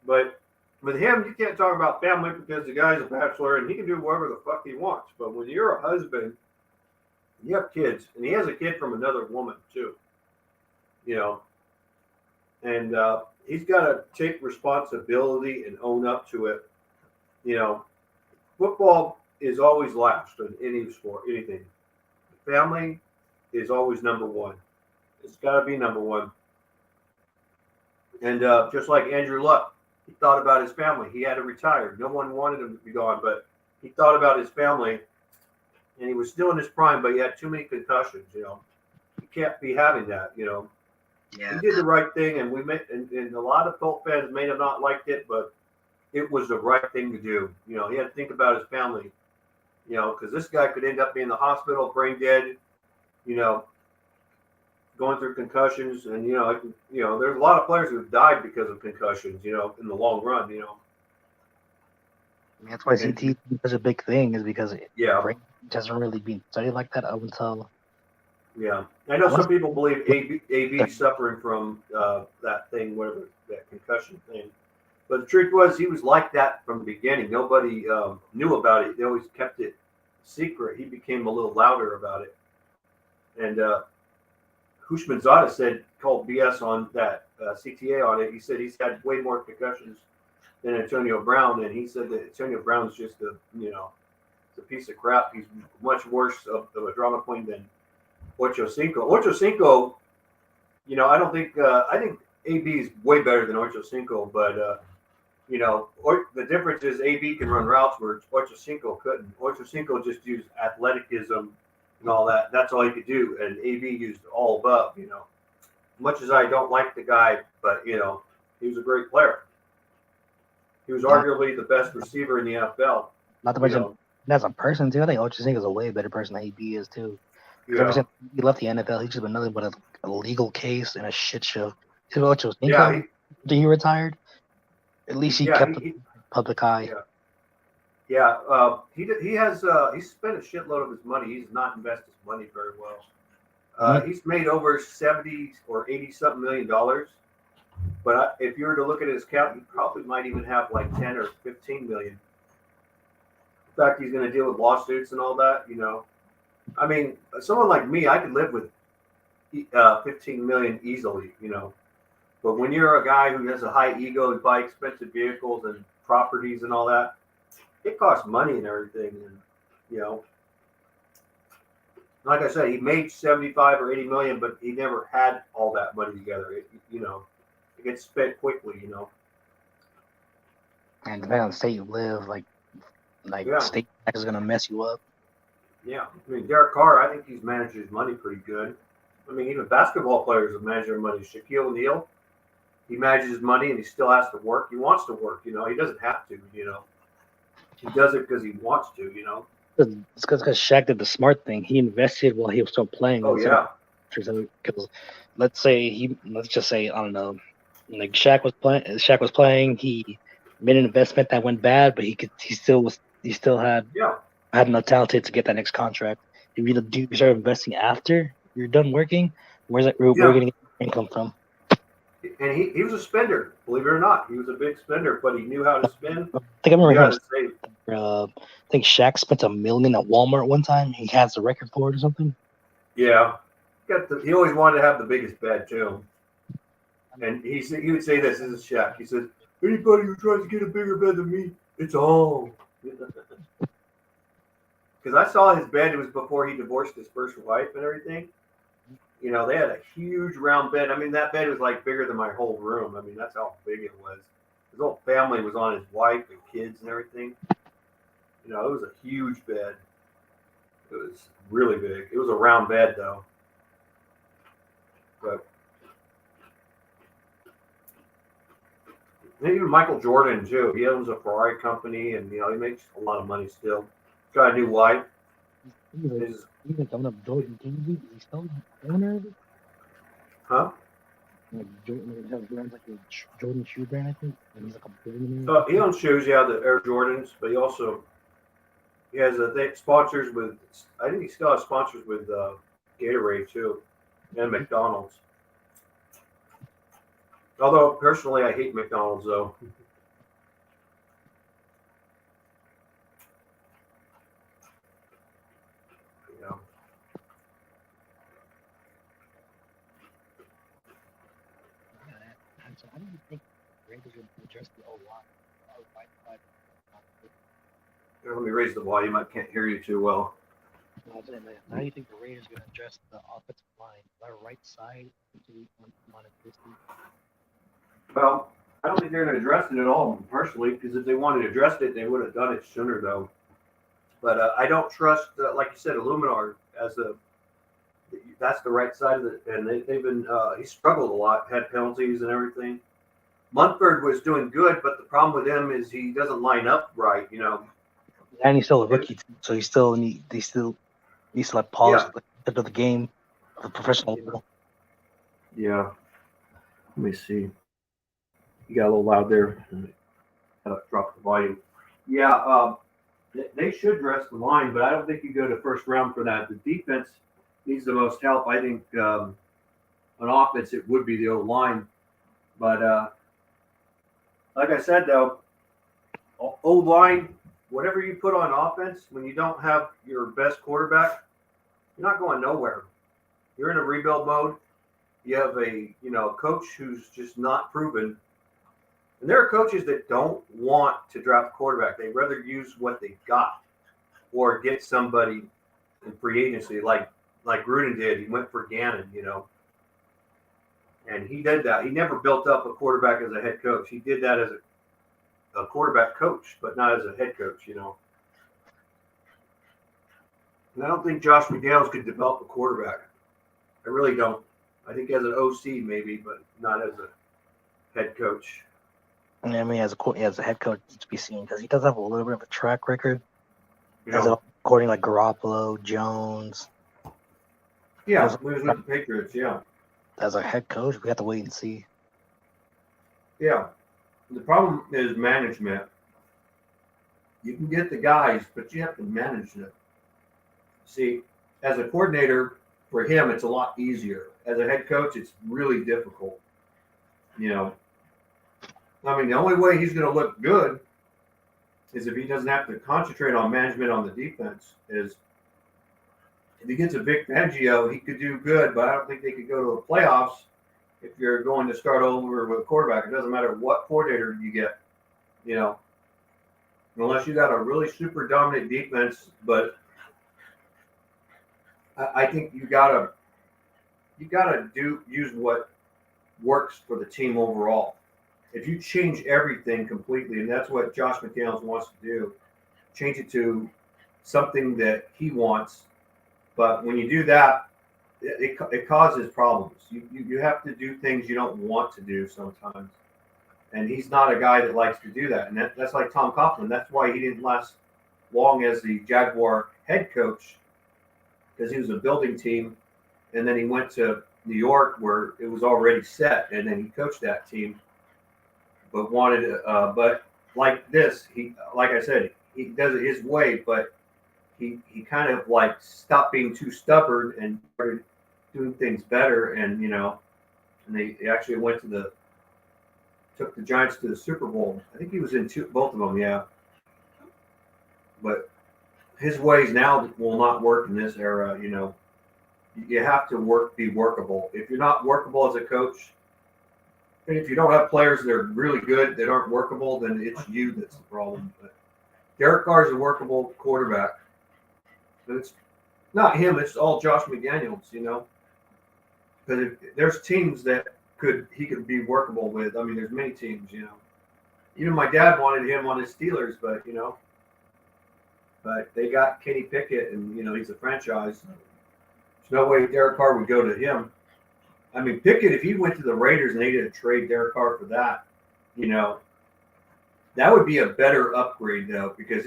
But with him, you can't talk about family because the guy's a bachelor and he can do whatever the fuck he wants. But when you're a husband. You have kids, and he has a kid from another woman too. You know, and he's got to take responsibility and own up to it. You know, football is always last in any sport, anything. Family is always number one. It's got to be number one. And just like Andrew Luck, he thought about his family. He had to retire. No one wanted him to be gone, but he thought about his family. And he was still in his prime, but he had too many concussions. You know, you can't be having that. You know, Yeah. He did the right thing, and and a lot of Colt fans may have not liked it, but it was the right thing to do. You know, he had to think about his family. You know, because this guy could end up being in the hospital, brain dead. You know, going through concussions, and you know, there's a lot of players who've died because of concussions. You know, in the long run. You know. I mean, that's why CT is such a big thing, is because it hasn't really been studied like that up until. Yeah, I know some people believe AB suffering from that thing, whatever, that concussion thing. But the truth was, he was like that from the beginning. Nobody knew about it. They always kept it secret. He became a little louder about it. And Houshmandzadeh called BS on that CTA on it. He said he's had way more concussions than Antonio Brown, and he said that Antonio Brown's just it's a piece of crap. He's much worse of a drama queen than Ocho Cinco. Ocho Cinco, you know, I think AB is way better than Ocho Cinco, but you know, the difference is AB can run routes where Ocho Cinco couldn't. Ocho Cinco just used athleticism and all that. That's all he could do, and AB used all above. You know, much as I don't like the guy, but you know, he was a great player. He was arguably the best receiver in the NFL. Not to mention, as a person too, I think Ocho Cinco is a way better person than AB is too. Yeah. Ever since he left the NFL, he's just been nothing but a legal case and a shit show. Ocho Cinco, after he retired, at least he kept the public eye. Yeah. He spent a shitload of his money. He's not invested his money very well. He's made over 70 or 80 something $1 million. But if you were to look at his account, he probably might even have like 10 or 15 million. In fact, he's going to deal with lawsuits and all that. I mean, someone like me, I could live with 15 million easily. But when you're a guy who has a high ego and buy expensive vehicles and properties and all that, it costs money and everything. And like I said, he made 75 or 80 million, but he never had all that money together. It gets spent quickly. And depending on the state you live, like state tax is gonna mess you up. Yeah, I mean, Derek Carr, I think he's managed his money pretty good. I mean, even basketball players have managed their money. Shaquille O'Neal, he manages his money and he still has to work. He wants to work, he doesn't have to, He does it because he wants to, It's because Shaq did the smart thing. He invested while he was still playing. Oh, yeah. Because let's just say, I don't know, like Shaq was playing. He made an investment that went bad, but he still had enough talent to get that next contract. If you start investing after you're done working, where are you going to get income from? And he was a spender, believe it or not. He was a big spender, but he knew how to spend. I think I remember him. Save. I think Shaq spent $1 million at Walmart one time. He has the record for it or something. Yeah, he always wanted to have the biggest bed too. And he would say this is Shaq. He says, "Anybody who tries to get a bigger bed than me, it's all." Because I saw his bed. It was before he divorced his first wife and everything. They had a huge round bed. I mean, that bed was like bigger than my whole room. I mean, that's how big it was. His whole family was on his wife and kids and everything. It was a huge bed. It was really big. It was a round bed, though. But even Michael Jordan, too. He owns a Ferrari company, and, he makes a lot of money still. Got a new wife. Even coming up, Jordan Kennedy, is he still the owner of it? Huh? Like Jordan has like a Jordan shoe brand, I think. And he's like a billionaire. He owns shoes, the Air Jordans, but he has sponsors with. I think he still has sponsors with Gatorade too, and McDonald's. Although personally, I hate McDonald's though. So how do you think Raiders would address the O-line? Here, let me raise the volume. I can't hear you too well. How do you think the Raiders are going to address the offensive line? Our right side Well, I don't think they're going to address it at all, personally, because if they wanted to address it, they would have done it sooner, though. But I don't trust, like you said, Illuminar that's the right side of it, and they've been he struggled a lot, had penalties and everything. Munford was doing good, but the problem with him is he doesn't line up right, And he's still a rookie, so he still needs to like polish the game of the professional level. Yeah. Let me see. You got a little loud there. Drop the volume. Yeah, they should dress the line, but I don't think you go to first round for that. The defense needs the most help. I think on offense it would be the O-line. But like I said, though, O-line, whatever you put on offense, when you don't have your best quarterback, you're not going nowhere. You're in a rebuild mode. You have a coach who's just not proven. And there are coaches that don't want to draft a quarterback. They'd rather use what they got or get somebody in free agency like Gruden did. He went for Gannon, and he did that. He never built up a quarterback as a head coach. He did that as a quarterback coach, but not as a head coach, And I don't think Josh McDaniels could develop a quarterback. I really don't. I think as an OC maybe, but not as a head coach. And I mean, as a head coach, to be seen because he does have a little bit of a track record, according like Garoppolo, Jones. Yeah, he was with the Patriots. Yeah. As a head coach, we have to wait and see. Yeah. The problem is management. You can get the guys, but you have to manage them. See, as a coordinator, for him, it's a lot easier. As a head coach, it's really difficult. You know, I mean, the only way he's going to look good is if he doesn't have to concentrate on management on the defense. Is if he gets a Vic Fangio, he could do good, but I don't think they could go to the playoffs if you're going to start over with a quarterback. It doesn't matter what coordinator you get, you know, unless you got a really super dominant defense. But I think you gotta use what works for the team overall. If you change everything completely, and that's what Josh McDaniels wants to do, change it to something that he wants. But when you do that, it causes problems. You have to do things you don't want to do sometimes. And he's not a guy that likes to do that. And that's like Tom Coughlin. That's why he didn't last long as the Jaguar head coach, because he was a building team. And then he went to New York where it was already set. And then he coached that team. But but like this, like I said, he does it his way, but he kind of like stopped being too stubborn and started doing things better. And, you know, and they actually took the Giants to the Super Bowl. I think he was in both of them, yeah. But his ways now will not work in this era. You know, you have to be workable. If you're not workable as a coach, and if you don't have players that are really good that aren't workable, then it's you that's the problem. But Derek Carr is a workable quarterback. But it's not him. It's all Josh McDaniels, you know. Because there's teams that he could be workable with. I mean, there's many teams, you know. Even my dad wanted him on his Steelers, but they got Kenny Pickett, and you know he's a franchise. There's no way Derek Carr would go to him. I mean, Pickett, if he went to the Raiders and they did a trade Derek Carr for that, you know, that would be a better upgrade though, because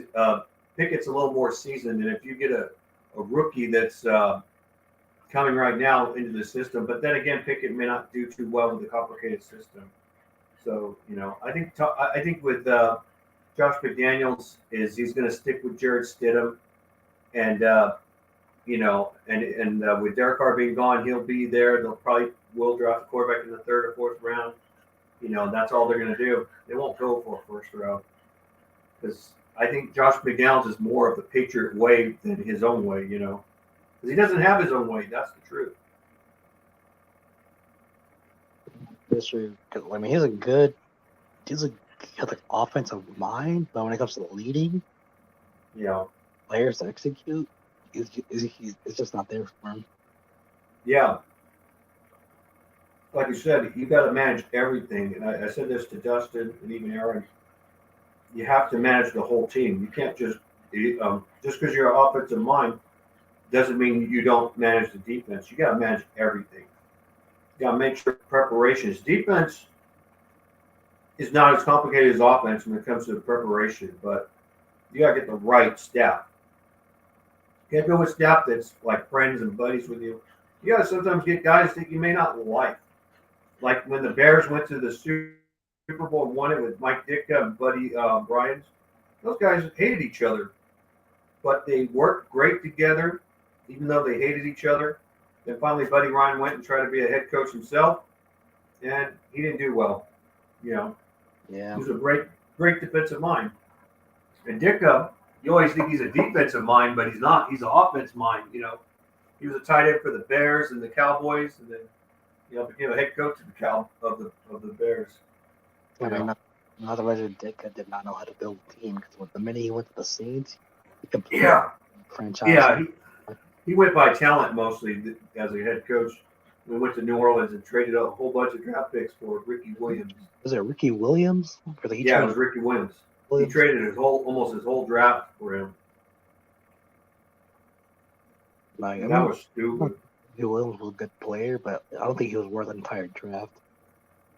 Pickett's a little more seasoned, and if you get a rookie that's coming right now into the system, but then again, Pickett may not do too well with the complicated system. So, you know, I think with Josh McDaniels is he's going to stick with Jarrett Stidham, and you know, and with Derek Carr being gone, he'll be there. They'll probably will draft a quarterback in the 3rd or 4th round. You know, that's all they're going to do. They won't go for a 1st round because I think Josh McDaniels is more of the Patriot way than his own way. You know. Because he doesn't have his own way. That's the truth. That's true. I mean, he has like offensive mind, but when it comes to leading, Yeah. players to execute, it's just not there for him. Yeah. Like you said, you got to manage everything. And I said this to Dustin and even Aaron. You have to manage the whole team. You can't just because you're an offensive mind doesn't mean you don't manage the defense. You got to manage everything. You got to make sure preparations. Defense is not as complicated as offense when it comes to the preparation, but you got to get the right staff. You can't go with staff that's like friends and buddies with you. You got to sometimes get guys that you may not like. Like when the Bears went to the Super Bowl and won it with Mike Ditka and Buddy Bryans, those guys hated each other, but they worked great together. Even though they hated each other. Then finally Buddy Ryan went and tried to be a head coach himself, and he didn't do well. You know, Yeah. he was a great defensive mind. And Ditka, you always think he's a defensive mind, but he's not. He's an offense mind. You know, he was a tight end for the Bears and the Cowboys, and then became a head coach of the Bears. I mean, not to mention Ditka did not know how to build a team because the minute he went to the Saints, he completely franchise. Yeah. He went by talent mostly as a head coach. We went to New Orleans and traded a whole bunch of draft picks for Ricky Williams. Was it Ricky Williams? It was Ricky Williams. He traded almost his whole draft for him. Like, that was stupid. Ricky Williams was a good player, but I don't think he was worth an entire draft.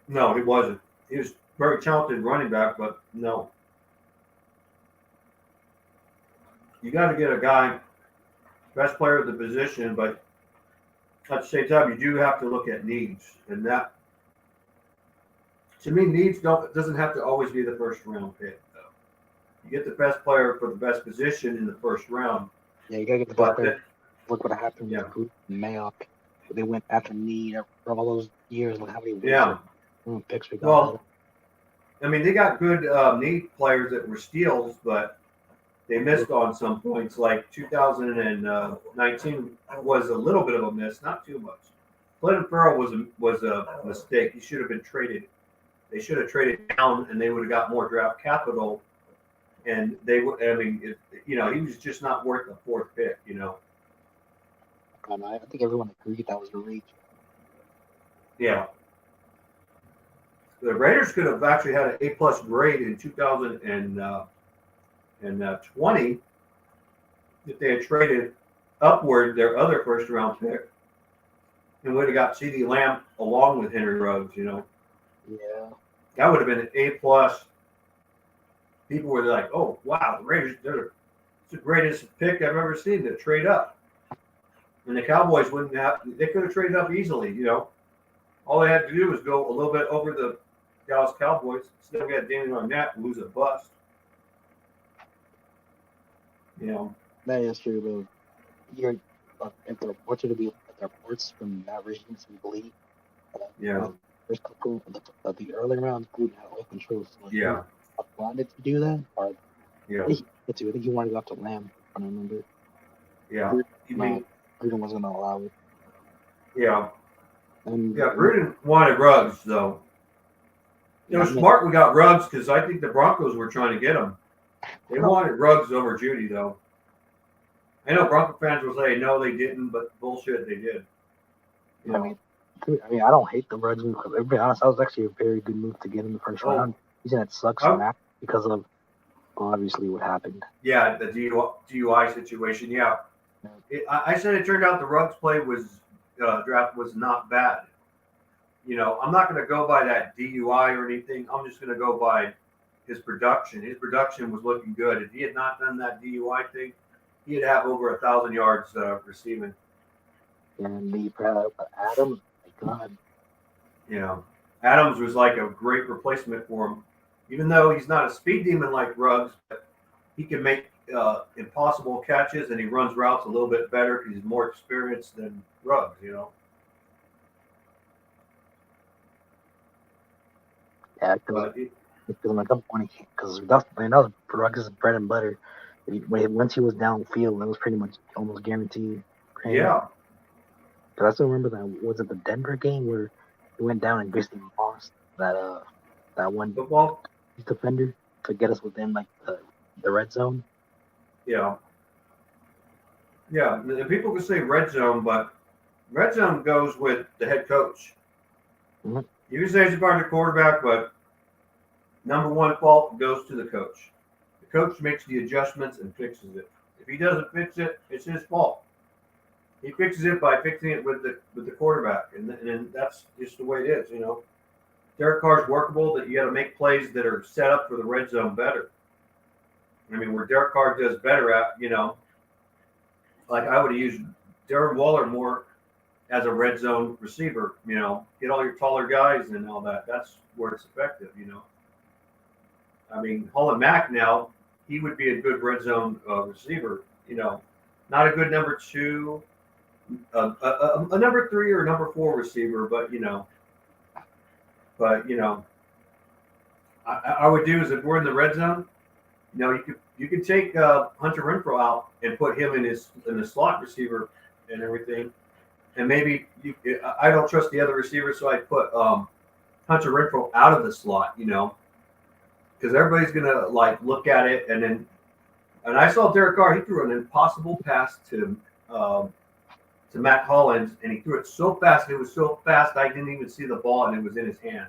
No, he wasn't. He was very talented running back, but no. You got to get a guy, best player of the position, but at the same time, you do have to look at needs, and that, to me, needs doesn't have to always be the 1st round pick. Though you get the best player for the best position in the 1st round. Yeah, you gotta get the best player Look what happened Yeah. with Gruden and Mayock. They went after need for all those years. Look how many Yeah. picks we got. Well, I mean, they got good need players that were steals, but they missed on some points. Like 2019 was a little bit of a miss, not too much. Clinton Farrell was a mistake. He should have been traded. They should have traded down, and they would have got more draft capital. And they would. I mean, he was just not worth the 4th pick. I think everyone agreed that was the reach. Yeah. The Raiders could have actually had an A+ grade in 2020 if they had traded upward their other first-round pick and would have got CeeDee Lamb along with Henry Ruggs. Yeah. That would have been an A+. People were like, "Oh, wow, the Raiders! It's the greatest pick I've ever seen to trade up." And the Cowboys wouldn't have. They could have traded up easily. All they had to do was go a little bit over the Dallas Cowboys. Still got Damon Arnett, who's a bust. That is true, though. If the reports are to be the reports from Matt Reeves, we believe. Yeah. First couple of the early rounds, Gruden had all control. So Yeah. I wanted to do that, or Yeah. I think he wanted to go after Lamb. I don't remember. Yeah. You mean? Gruden wasn't going to allow it. Yeah. And Yeah. Gruden wanted Ruggs, though. Smart we got Ruggs because I think the Broncos were trying to get him. They wanted Ruggs over Judy, though. I know Bronco fans will say no, they didn't, but bullshit, they did. I mean, I don't hate the Ruggs move. To be honest, that was actually a very good move to get in the first round. He said it sucks because of obviously what happened. Yeah, the DUI situation. Yeah, I said it turned out the Ruggs play draft was not bad. I'm not going to go by that DUI or anything. I'm just going to go by his production. His production was looking good. If he had not done that DUI thing, he'd have over 1,000 yards receiving. And Adams, my God. Adams was like a great replacement for him. Even though he's not a speed demon like Ruggs, but he can make impossible catches and he runs routes a little bit better because he's more experienced than Ruggs, Yeah, because at some point, because I know Ruggs is bread and butter. Once he was downfield, that was pretty much almost guaranteed. Yeah. Because I still remember that. Was it the Denver game where he went down and basically lost that one football defender to get us within like the red zone? Yeah. Yeah. People can say red zone, but red zone goes with the head coach. Mm-hmm. You can say it's about the quarterback, but number one fault goes to the coach. The coach makes the adjustments and fixes it. If he doesn't fix it, it's his fault. He fixes it by fixing it with the quarterback, and that's just the way it is, Derek Carr's workable. That you got to make plays that are set up for the red zone better. I mean, where Derek Carr does better at, like I would have used Darren Waller more as a red zone receiver. Get all your taller guys and all that. That's where it's effective. I mean, Holland Mack now, he would be a good red zone receiver. Not a good number 2. A number 3 or number 4 receiver, but I would do is if we're in the red zone, you could take Hunter Renfrow out and put him in the slot receiver and everything, and maybe I don't trust the other receivers, so I put Hunter Renfrow out of the slot, because everybody's gonna like look at it and I saw Derek Carr, he threw an impossible pass to Matt Hollins, and he threw it so fast, and it was so fast I didn't even see the ball, and it was in his hands.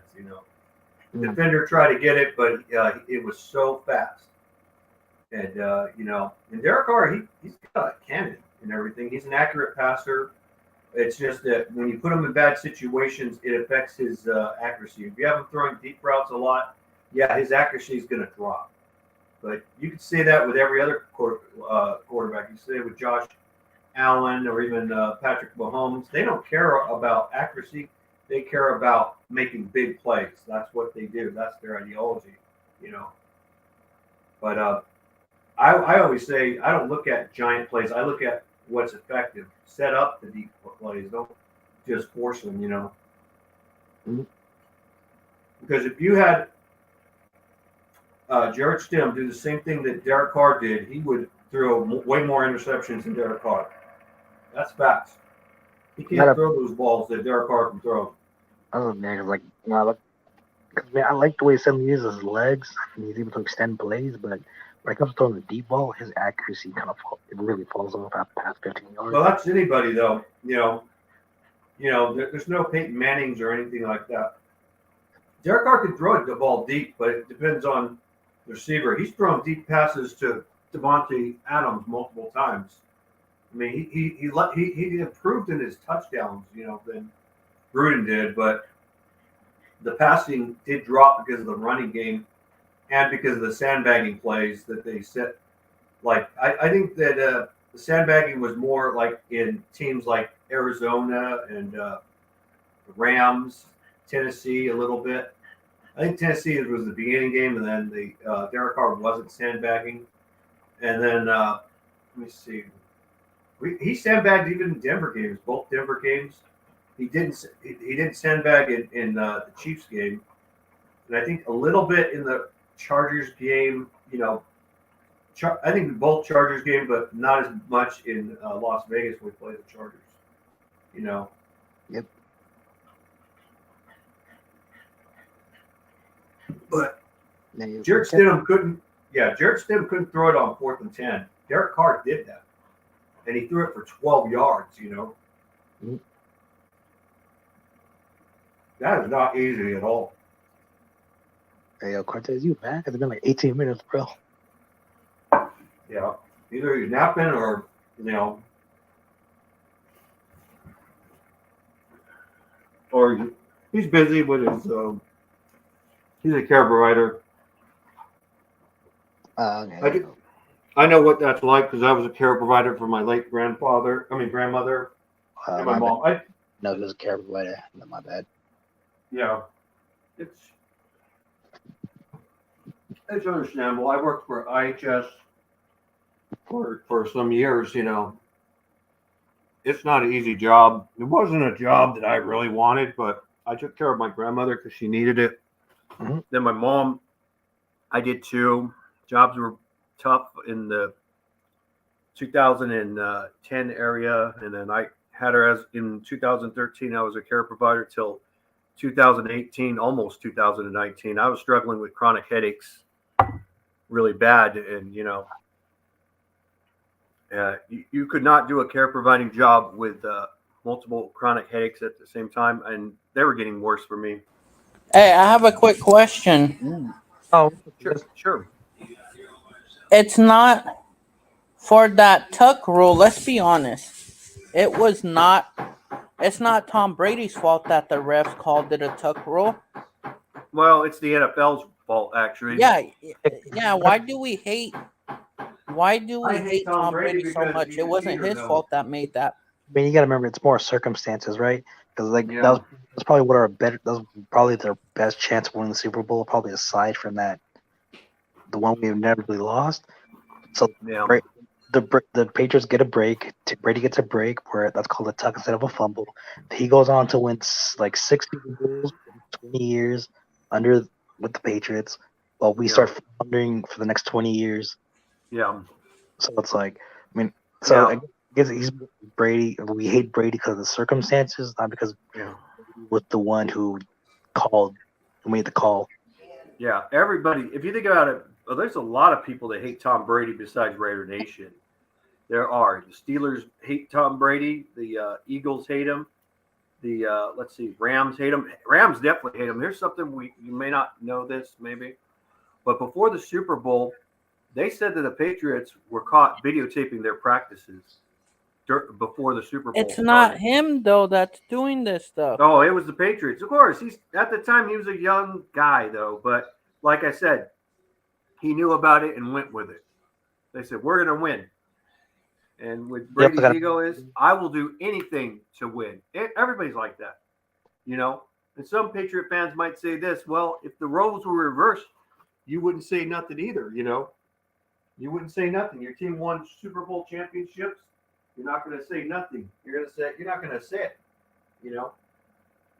The defender tried to get it, but it was so fast. And and Derek Carr, he's got a cannon and everything. He's an accurate passer. It's just that when you put him in bad situations, it affects his accuracy. If you have him throwing deep routes a lot, yeah, his accuracy is going to drop. But you can say that with every other quarterback. You say it with Josh Allen or even Patrick Mahomes. They don't care about accuracy. They care about making big plays. That's what they do. That's their ideology, But I always say I don't look at giant plays. I look at what's effective. Set up the deep plays. Don't just force them, you know. Mhm. Because if you had Jared Stidham do the same thing that Derek Carr did, he would throw way more interceptions than Derek Carr. That's facts. He can't throw those balls that Derek Carr can throw. Oh man, like man, I like the way Sam uses his legs and he's able to extend plays, but when it comes to throwing the deep ball, his accuracy it really falls off at past 15 yards. Well, that's anybody though. There's no Peyton Mannings or anything like that. Derek Carr can throw the ball deep, but it depends on the receiver. He's thrown deep passes to Devontae Adams multiple times. I mean, he improved in his touchdowns, than Gruden did, but the passing did drop because of the running game and because of the sandbagging plays that they set. Like, I think that the sandbagging was more like in teams like Arizona and the Rams, Tennessee a little bit. I think Tennessee was the beginning game, and then Derek Carr wasn't sandbagging. And then, let me see. He sandbagged even in Denver games, both Denver games. He didn't sandbag in the Chiefs game, and I think a little bit in the Chargers game. I think both Chargers game, but not as much in Las Vegas when we play the Chargers. Yep. But Jared Stidham couldn't throw it on 4th and 10. Derek Carr did that, and he threw it for 12 yards. Mm-hmm. That is not easy at all. Hey, yo, Cortez, you back? It's been like 18 minutes, bro. Yeah, either he's napping or or he's busy with his. He's a care provider. Okay. I know what that's like because I was a care provider for my late grandmother, and my mom. No, he was a care provider. No, my bad. Yeah, it's understandable. I worked for IHS for some years. It's not an easy job. It wasn't a job that I really wanted, but I took care of my grandmother because she needed it. Mm-hmm. Then my mom, I did too. Jobs were tough in the 2010 area, and then I had her in 2013. I was a care provider till 2018, almost 2019. I was struggling with chronic headaches really bad, and you could not do a care providing job with multiple chronic headaches at the same time, and they were getting worse for me. Hey, I have a quick question. Oh, Sure. It's not for that tuck rule. Let's be honest. It's not Tom Brady's fault that the refs called it a tuck rule. Well, it's the NFL's fault, actually. Yeah. Why do we hate Tom Brady so much? It wasn't his fault that made that. I mean, you got to remember, it's more circumstances, right? Because that was probably that was probably their best chance of winning the Super Bowl. Probably aside from that, the one we've never really lost. So the Patriots get a break. Brady gets a break where that's called a tuck instead of a fumble. He goes on to win like 60 Bulls, 20 years with the Patriots, while we start floundering for the next 20 years. Yeah. So it's like, I mean, I guess he's Brady. We hate Brady because of the circumstances, not because he was the one who made the call. Yeah, everybody. If you think about it, there's a lot of people that hate Tom Brady besides Raider Nation. There are. The Steelers hate Tom Brady. The Eagles hate him. The Rams hate him. Rams definitely hate him. Here's something you may not know this maybe, but before the Super Bowl, they said that the Patriots were caught videotaping their practices before the Super Bowl. It's not him though that's doing this stuff. Oh, it was the Patriots. Of course, at the time he was a young guy though, but like I said, he knew about it and went with it. They said, we're going to win. And with Brady's ego is, I will do anything to win. Everybody's like that, And some Patriot fans might say this, well, if the roles were reversed, you wouldn't say nothing either, You wouldn't say nothing. Your team won Super Bowl championships. You're not going to say nothing. You're not going to say it.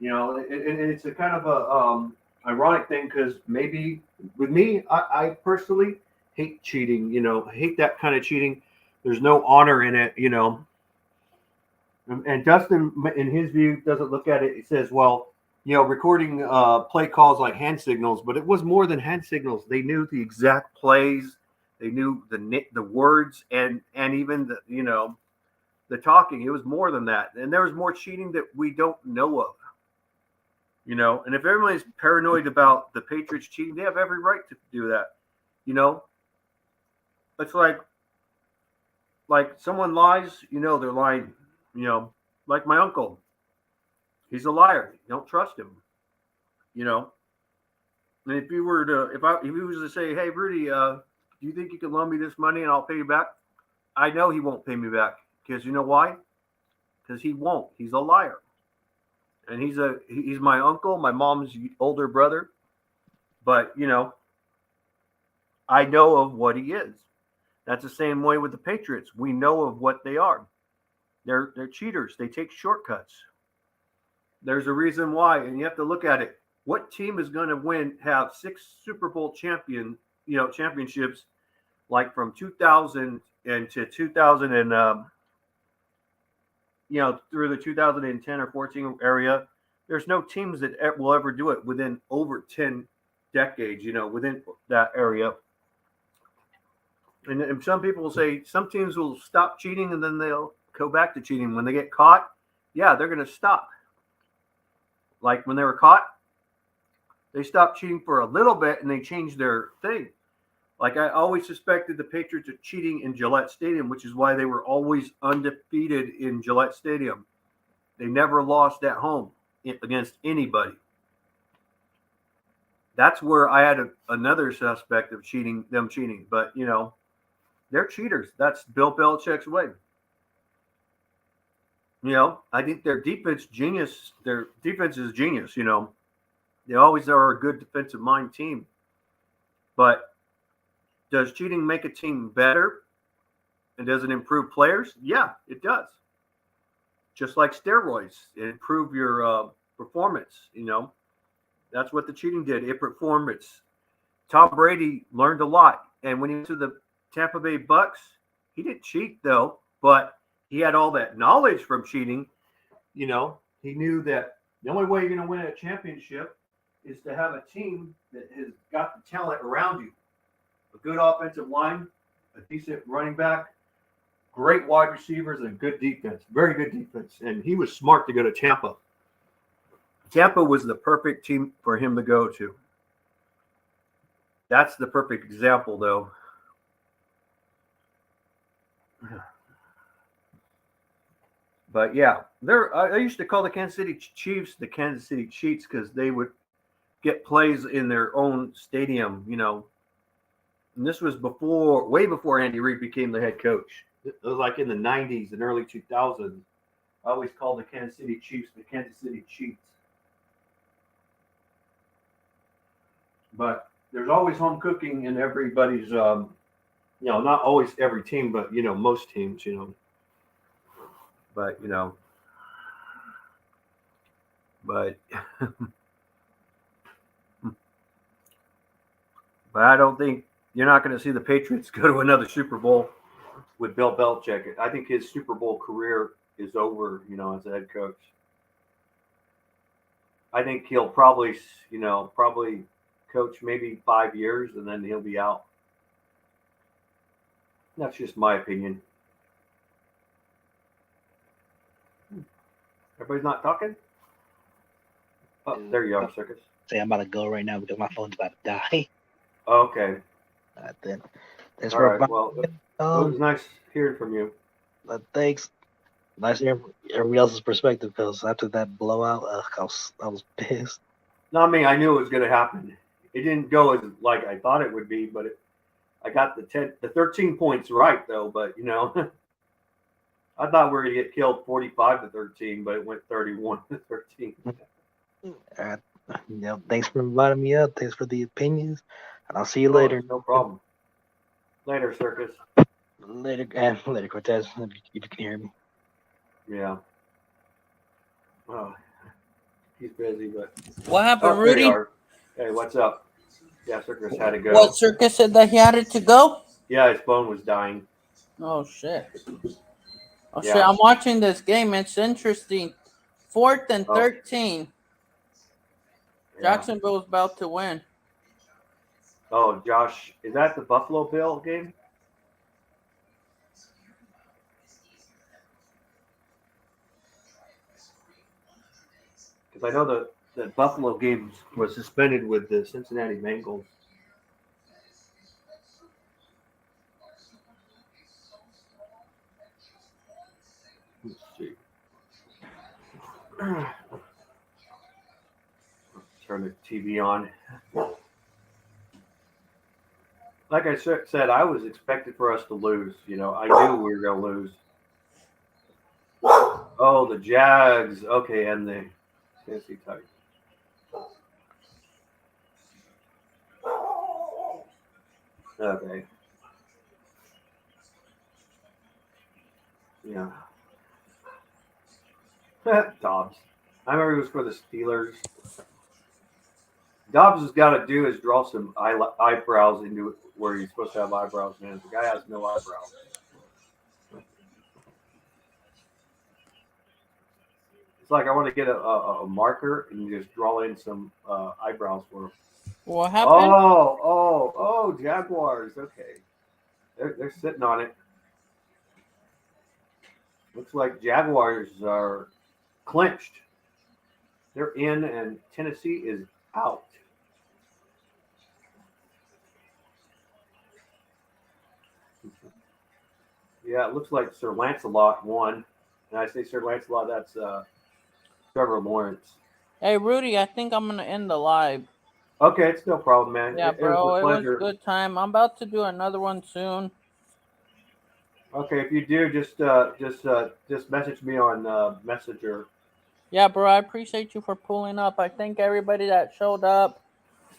And it's a kind of a ironic thing because maybe with me, I personally hate cheating. Hate that kind of cheating. There's no honor in it. And Dustin, in his view, doesn't look at it. He says, well, recording play calls like hand signals, but it was more than hand signals. They knew the exact plays. They knew the words and even the talking. It was more than that. And there was more cheating that we don't know of. And if everybody's paranoid about the Patriots cheating, they have every right to do that. It's like someone lies, they're lying. Like my uncle, he's a liar. You don't trust him. And if he were to, if he was to say, hey, Rudy, do you think you can loan me this money and I'll pay you back? I know he won't pay me back because you know why? Because he won't. He's a liar. And he's my uncle, my mom's older brother. But, I know of what he is. That's the same way with the Patriots. We know of what they are. They're cheaters. They take shortcuts. There's a reason why, and you have to look at it. What team is going to have 6 Super Bowl championships, like from 2000 and to 2000 and through the 2010 or 14 area? There's no teams that will ever do it within over 10 decades. Within that area. And some people will say some teams will stop cheating and then they'll go back to cheating when they get caught. Yeah, they're going to stop. Like when they were caught, they stopped cheating for a little bit and they changed their thing. Like I always suspected the Patriots of cheating in Gillette Stadium, which is why they were always undefeated in Gillette Stadium. They never lost at home against anybody. That's where I had another suspect of them cheating. But, they're cheaters. That's Bill Belichick's way. I think their defense genius. Their defense is genius. They always are a good defensive mind team. But does cheating make a team better? And does it improve players? Yeah, it does. Just like steroids, it improves your performance. That's what the cheating did. It performance. Tom Brady learned a lot, and when he went to the Tampa Bay Bucks, he didn't cheat though, but he had all that knowledge from cheating. He knew that the only way you're going to win a championship is to have a team that has got the talent around you. A good offensive line, a decent running back, great wide receivers, and good defense. Very good defense. And he was smart to go to Tampa. Tampa was the perfect team for him to go to. That's the perfect example, though. But yeah, I used to call the Kansas City Chiefs the Kansas City Cheats because they would get plays in their own stadium, And this was way before Andy Reid became the head coach. It was like in the 90s and early 2000s. I always called the Kansas City Chiefs the Kansas City Cheats. But there's always home cooking in everybody's, not always every team, but, most teams, But, but I don't think you're not going to see the Patriots go to another Super Bowl with Bill Belichick. I think his Super Bowl career is over, as a head coach. I think he'll probably coach maybe 5 years and then he'll be out. That's just my opinion. Everybody's not talking? Oh, there you are, Circus. Say I'm about to go right now because my phone's about to die. Okay. Then. Thanks All right. Well, it was nice hearing from you. Thanks. Nice hearing everybody else's perspective because after that blowout, I was pissed. Not me. I knew it was going to happen. It didn't go as like I thought it would be, but I got the 13 points right though. But I thought we were going to get killed 45-13, but it went 31-13. Thanks for inviting me up. Thanks for the opinions, and I'll see you later. No problem. Later, Circus. Later, Cortez. If you can hear me. Yeah. Oh, he's busy, but What happened, there you Rudy? are. Hey, what's up? Yeah, Circus had to go. What, Circus said that he had it to go? Yeah, his phone was dying. Oh shit. Oh Yeah. shit, I'm watching this game. It's interesting. 4th and Oh. 13. Yeah. Jacksonville's about to win. Oh, Josh, is that the Buffalo Bill game? Because I know the Buffalo game was suspended with the Cincinnati Bengals. Let's see. Turn the TV on. Like I said, I was expected for us to lose. You know, I knew we were going to lose. Oh, the Jags. Okay, and the Tennessee Titans. Okay. Yeah. Dobbs. I remember it was for the Steelers. Dobbs has got to do is draw some eyebrows into where he's supposed to have eyebrows, man. The guy has no eyebrows. It's like I want to get a marker and just draw in some eyebrows for him. What happened? Oh, Jaguars. Okay. They're sitting on it. Looks like Jaguars are clinched. They're in and Tennessee is out. Yeah, it looks like Sir Lancelot won. And I say Sir Lancelot, that's Trevor Lawrence. Hey, Rudy, I think I'm going to end the live. Okay, it's no problem, man. Yeah, It bro, was a it was pleasure. a good time. I'm about to do another one soon. Okay, if you do, just message me on Messenger. Yeah, bro, I appreciate you for pulling up. I thank everybody that showed up.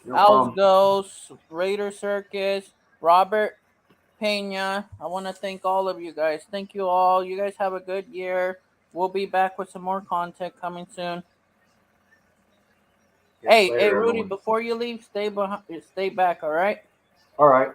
No Al's problem. Ghost, Raider Circus, Robert Pena. I want to thank all of you guys. Thank you all. You guys have a good year. We'll be back with some more content coming soon. Yeah, Hey, later, Rudy, everyone. before you leave, stay back, all right? All right.